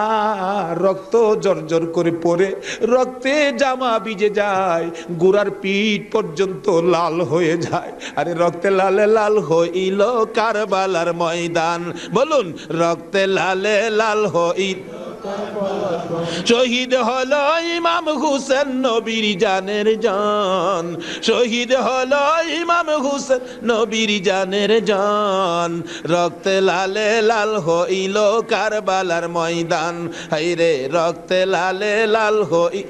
আর রক্ত জর্জর করে পড়ে, রক্তে জামা ভিজে যায়, গোড়ার পিঠ পর্যন্ত লাল হয়ে যায়। আরে রক্তে লালে লাল হইল কারবালার ময়দান। বলুন, রক্তে লালে লাল হইল, শহীদ হলো ইমাম হুসেন নবীর জানের জান, শহীদ হলো ইমাম হুসেন নবীর জানের জান। রক্তে লালে লাল হইল কারবালার ময়দান, হায়রে রক্তে লালে লাল হইল।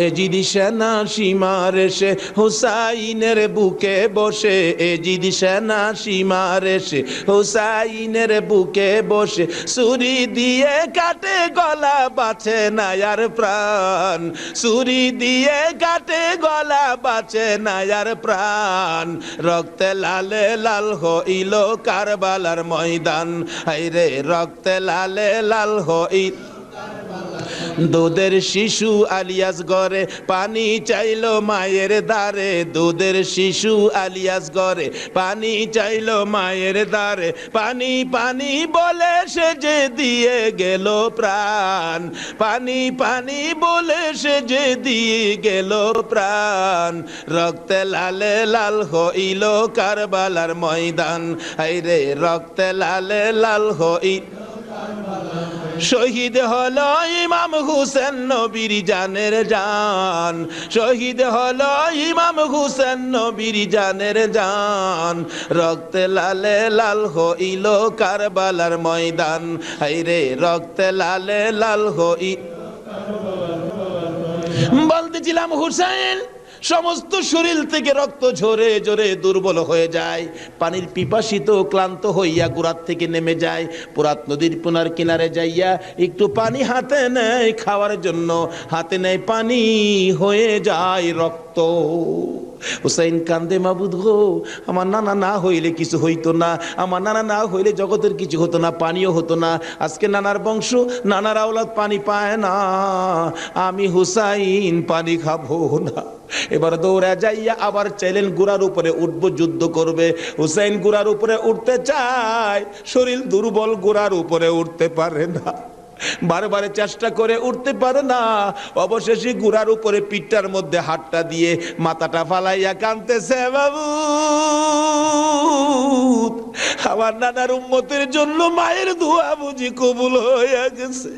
এজিদ সেনা সীমার এসে হুসাইনের বুকে বসে, এজিদ সেনা সীমার এসে হুসাইনের বুকে বসে, ছুরি দিয়ে কাটে গলা, বাঁচে না আর প্রাণ, ছুরি দিয়ে কাটে গলা, বাঁচে না আর প্রাণ। রক্তে লালে লাল হইল কারবালার ময়দান, হায়রে রক্তে লালে লাল হইল। দুধের শিশু আলিয়াস গরে পানি চাইলো মায়ের দ্বারে, দুধের শিশু আলিয়াস গরে পানি চাইলো মায়ের দ্বারে, পানি পানি বলে সে যে দিয়ে গেল প্রাণ, পানি পানি বলে সে যে দিয়ে গেল প্রাণ। রক্তে লালে লাল হইল কারবালার ময়দান, হায়রে রক্তে লালে লাল হইল। শহীদ হলো ইমাম হুসেন নবীর জানের জান, শহীদ হলো ইমাম হুসেন নবীর জানের জান। রক্তে লালে লাল হইল কারবালার ময়দান, হায়রে রক্তে লালে লাল হইল। বলতেছিলাম, হুসেন সমস্ত শরীর থেকে রক্ত ঝরে ঝরে দুর্বল হয়ে যায়, পানির পিপাসিত ক্লান্ত হইয়া গোড়ার থেকে নেমে যায়। পুরাত নদীর পুনার কিনারে যাইয়া একটু পানি হাতে নেয় খাওয়ার জন্য, হাতে নেয় পানি, হয়ে যায় রক্ত। হুসাইন কান্দে, মাবুদ গো, আমার নানা না হইলে কিছু হইতো না, আমার নানা না হইলে জগতের কিছু হতো না, পানিও হতো না। আজকে নানার বংশ, নানার আওলাদ পানি পায় না, আমি হুসাইন পানি খাবো না। এবার দৌড়া যাইয়া আবার চাইলেন গোড়ার উপরে উঠবো, যুদ্ধ করবে। হুসাইন গোড়ার উপরে উঠতে চায়, শরীর দুর্বল, গোড়ার উপরে উঠতে পারে না, বারবার চেষ্টা করে উঠতে পারে না। অবশেষে গুড়ার উপরে পিঠটার মধ্যে হাতটা দিয়ে মাথাটা ফালাইয়া কাঁদতেছে, বাবু আমার নানার উম্মতের জন্য মায়ের দোয়া বুঝি কবুল হয়ে গেছে।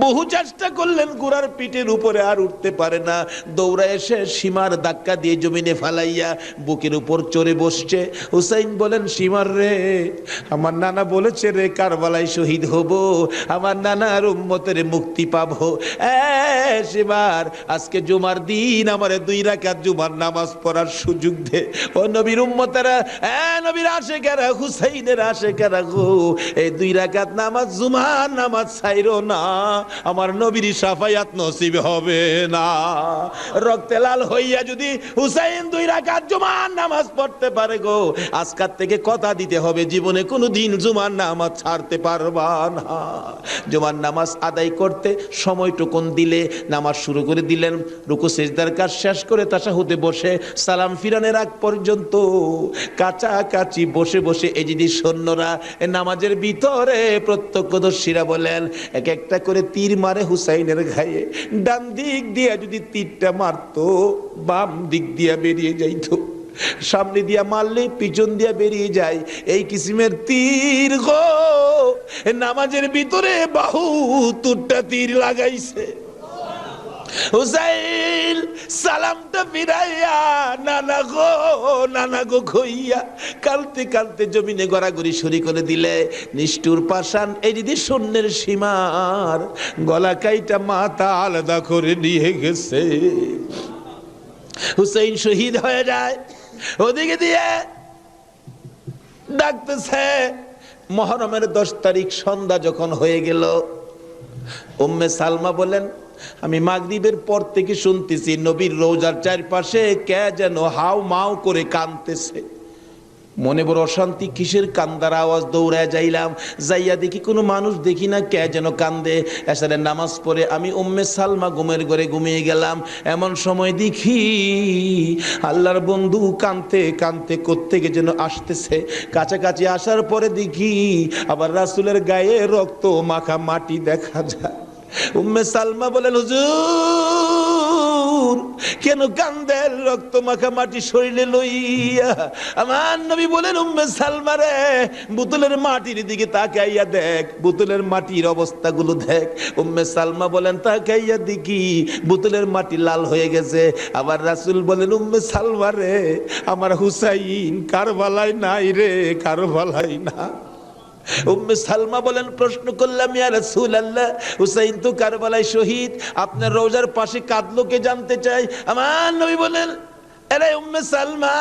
বহু চেষ্টা করলেন, গোড়ার পিঠের উপরে আর উঠতে পারে না। দৌড়া এসে সীমার ধাক্কা দিয়ে জমিনে ফালাইয়া বুকের উপর চড়ে বসছে। হুসাইন বলেন, সীমার রে, আমার নানা বলেছে রে কারবালায় শহীদ হব, আমার নানার উম্মতের মুক্তি পাবো। সীমার, আজকে জুমার দিন আমার 2 রাকাত জুমার নামাজ পড়ার সুযোগ দে। ও নবীর উম্মতেরা, নবীর আশেকেরা, হুসাইনের আশেকেরা গো, এই 2 রাকাত নামাজ, জুমার নামাজ ছাইরো না। আমার নবীর শাফায়াত নসিব হবে না। রক্তে লাল হইয়া যদি হুসাইন 2 রাকাত জুমার নামাজ পড়তে পারে গো, আজকাল থেকে কথা দিতে হবে জীবনে কোনোদিন জুমার নামাজ ছাড়তে পারবা না। জুমার নামাজ আদায় করতে সময়টুকুন দিলে নামাজ শুরু করে দিলেন, রুকু সিজদার কাজ শেষ করে তাশাহুদে বসে সালাম ফিরানোর আগ পর্যন্ত কাছাকাছি বসে বসে এই যদি সৈন্যরা নামাজের ভিতরে প্রত্যক্ষদর্শীরা বলেন এক একটা করে তীর মারে হুসাইনের গায়ে। ডান দিক দিয়ে যদি তীরটা মারতো বাম দিক দিয়ে বেরিয়ে যাইতো, সামনে দিয়া মারলে পিছন দিয়া বেরিয়ে যায়। এই কিসিমের তীর গো, নামাজের ভিতরে বাহুতুরটা তীর লাগাইছে। হুসাইন সালামটা ফিরাইয়া নানা গো কইয়া কালতে কালতে জমিনে গড়াগড়ি শুরু করে দিলে। নিষ্ঠুর পাষাণ এই যদি শূন্যের সীমার গলা কাইটা মাথা আলাদা করে নিয়ে গেছে। হুসাইন শহীদ হয়ে যায়। ওদিকে দিয়ে ডাকতেছে। মুহররমের 10 তারিখ সন্ধ্যা যখন হয়ে গেল, উম্মে সালমা বলেন আমি মাগরিবের পর থেকে শুনতেছি নবীর রওজার চারপাশে কে যেন হাউ মাউ করে কাঁদতেছে। মনে বড় অশান্তি, কিসের কান্দার আওয়াজ? দৌড়ায় যাইলাম, যাইয়া দেখি কোনো মানুষ দেখি না, কে যেন কান্দে। এসারের নামাজ পড়ে আমি উম্মে সালমা ঘুমের ঘরে ঘুমিয়ে গেলাম। এমন সময় দেখি আল্লাহর বন্ধু কাঁদতে কাঁদতে কোত্থেকে যেন আসতেছে। কাছাকাছি আসার পরে দেখি আবার রাসূলের গায়ে রক্ত মাখা মাটি দেখা যায়। উম্মে সালমা বলেন হুজুর কেন কান্দেন রক্ত মাখা মাটি শরীরে লইয়া? আমার নবী বলেন উম্মে সালমা রে, বোতলের মাটির দিকে তাকাইয়া দেখ, বোতলের মাটির অবস্থাগুলো দেখ। উম্মে সালমা বলেন তাকাইয়া দেখি বোতলের মাটি লাল হয়ে গেছে। আবার রাসূল বলেন উম্মে সালমা রে, আমার হুসাইন কারবালায় নাই রে, কারবালায় না। উম্মে সালমা বলেন প্রশ্ন করলাম ইয়া রাসূলুল্লাহ, হুসাইন তো কারবালায় শহীদ, আপনার রওজার পাশে কাঁদলো কে জানতে চাই। আমার নবী বলেন আরে উম্মে সালমা,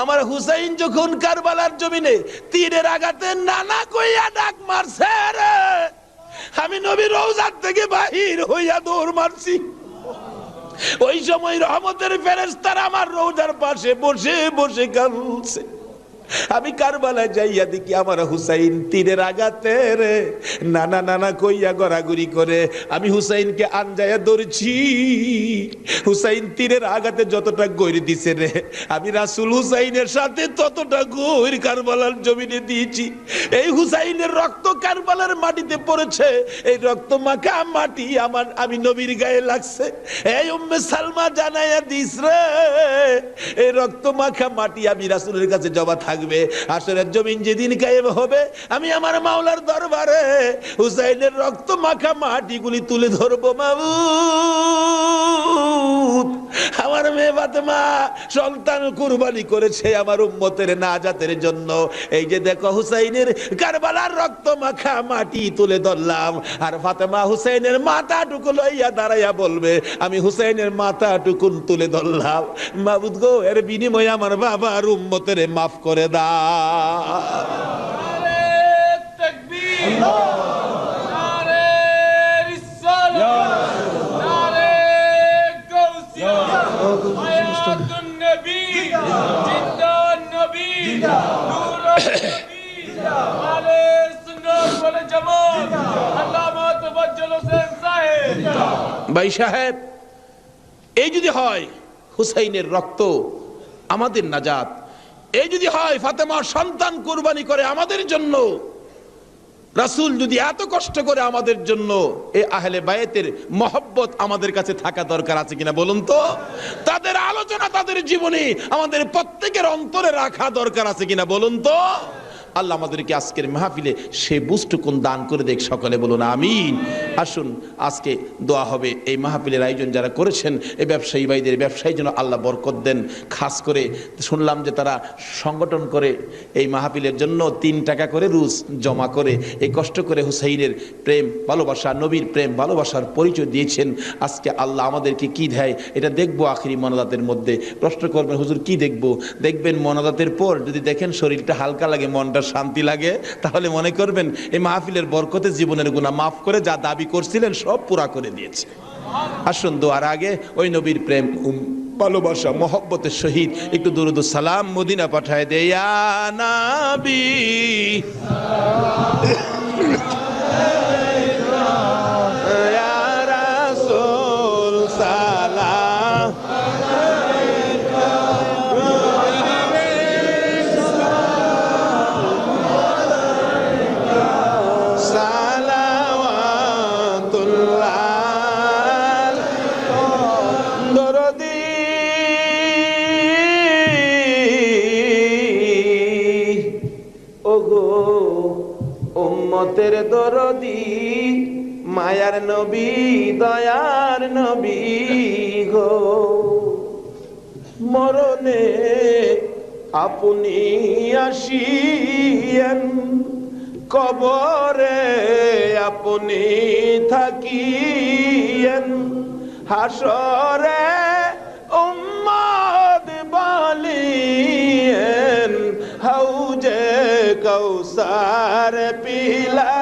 আমার হুসাইন যখন কারবালার জমিনে তীরের আঘাতে নানা কইয়া ডাক মারছে রে, আমি নবী রওজার থেকে বাহির হইয়া দৌড় মারছি। ওই সময় রহমতের ফেরেশতারা আমার রওজার পাশে বসে বসে কাঁদছে। আমি কারবালায় যাইয়া দেখি আমার হুসাইন তীরের আঘাতে রে নানা নানা কইয়া গড়াগড়ি করে। আমি হুসাইনকে আনজায়া ধরছি। হুসাইন তীরের আঘাতে যতটা গৈর দিছে রে, আমি রাসূল হুসাইনের সাথে ততটা গৈর কারবালার জমিনে দিয়েছি। এই হুসাইনের রক্ত কারবালার মাটিতে পড়েছে, এই রক্ত মাখা মাটি আমি নবীর গায়ে লাগছে। এই উম্মে সালমা জানাইয়া দিস রে, এই রক্ত মাখা মাটি আমি রাসূলের কাছে জমা থাকবে। আসরের জমিন যেদিন কায়েম হবে, আমি আমার মাওলার দরবারে হুসাইনের রক্ত মাখা মাটিগুলি তুলে ধরবো। মাবুদ, আমার মেয়ে ফাতেমা সন্তান কুরবানি করেছে আমার উম্মতের নাজাতের জন্য। এই যে দেখো হুসাইনের কারবালার রক্ত মাখা মাটি তুলে ধরলাম, আর ফাতেমা হুসাইনের মাথাটুকু লইয়া দাঁড়াইয়া বলবে আমি হুসাইনের মাথাটুকু তুলে ধরলাম। মাবুদ গো, এর বিনিময়ে আমার বাবার উম্মতের মাফ করে দাও। নারে তাকবীর, নারে রিসালাত, নারে গাউসিয়া, হায়াতুন নবী, জিন্দান নবী, নূরুন নবী, আলে সুন্নাত ওয়াল জামাত, আল্লামা তাফাজ্জল হোসেন সাহেব। ভাই সাহেব, এই যদি হয় হুসাইনের রক্ত আমাদের নাজাত, এই যদি হয় ফাতেমার সন্তান কুরবানি করে আমাদের জন্য, রাসূল যদি এত কষ্ট করে আমাদের জন্য, এই আহলে বায়েতের মহব্বত আমাদের কাছে থাকা দরকার আছে কিনা বলুন তো? তাদের আলোচনা তাদের জীবনে আমাদের প্রত্যেকের অন্তরে রাখা দরকার আছে কিনা বলুন তো? আল্লাহ আমাদেরকে আজকের মাহফিলে সে বুঝটুকুন দান করে দেখ, সকলে বলুন আমিন। আসুন আজকে দোয়া হবে। এই মাহফিলের আয়োজন যারা করেছেন, এই ব্যবসায়ী ভাইদের ব্যবসায়ী যেন আল্লাহ বরকত দেন। খাস করে শুনলাম যে তারা সংগঠন করে এই মাহফিলের জন্য 3 টাকা করে রুজ জমা করে এই কষ্ট করে হুসাইনের প্রেম ভালোবাসা, নবীর প্রেম ভালোবাসার পরিচয় দিয়েছেন। আজকে আল্লাহ আমাদেরকে কি দেয় এটা দেখবো আখিরি মোনাজাতের মধ্যে। প্রশ্ন করবেন হুজুর কি দেখবো? দেখবেন মোনাজাতের পর যদি দেখেন শরীরটা হালকা লাগে, মনটা শান্তি লাগে, তাহলে মনে করবেন এই মাহফিলের বরকতে জীবনের গুনাহ মাফ করে যা দাবি করছিলেন সব পুরা করে দিয়েছে। আসুন দোয়ার আগে ওই নবীর প্রেম ভালোবাসা মহব্বতের সহিত একটু দুরুদ ও সালাম মদিনা পাঠায় দে ইয়া নবী ইয়া রাসূল সালাম সালাওয়াতুল্লাহ দরদি ওগো উম্মতের দরদি মায়ার নবী দয়ার নবী গো মরণে আপনি আসিয়েন কবরে আপনি থাকিয়েন হাসরে উম্মত বলিয়েন হাউজে কৌসার পিলা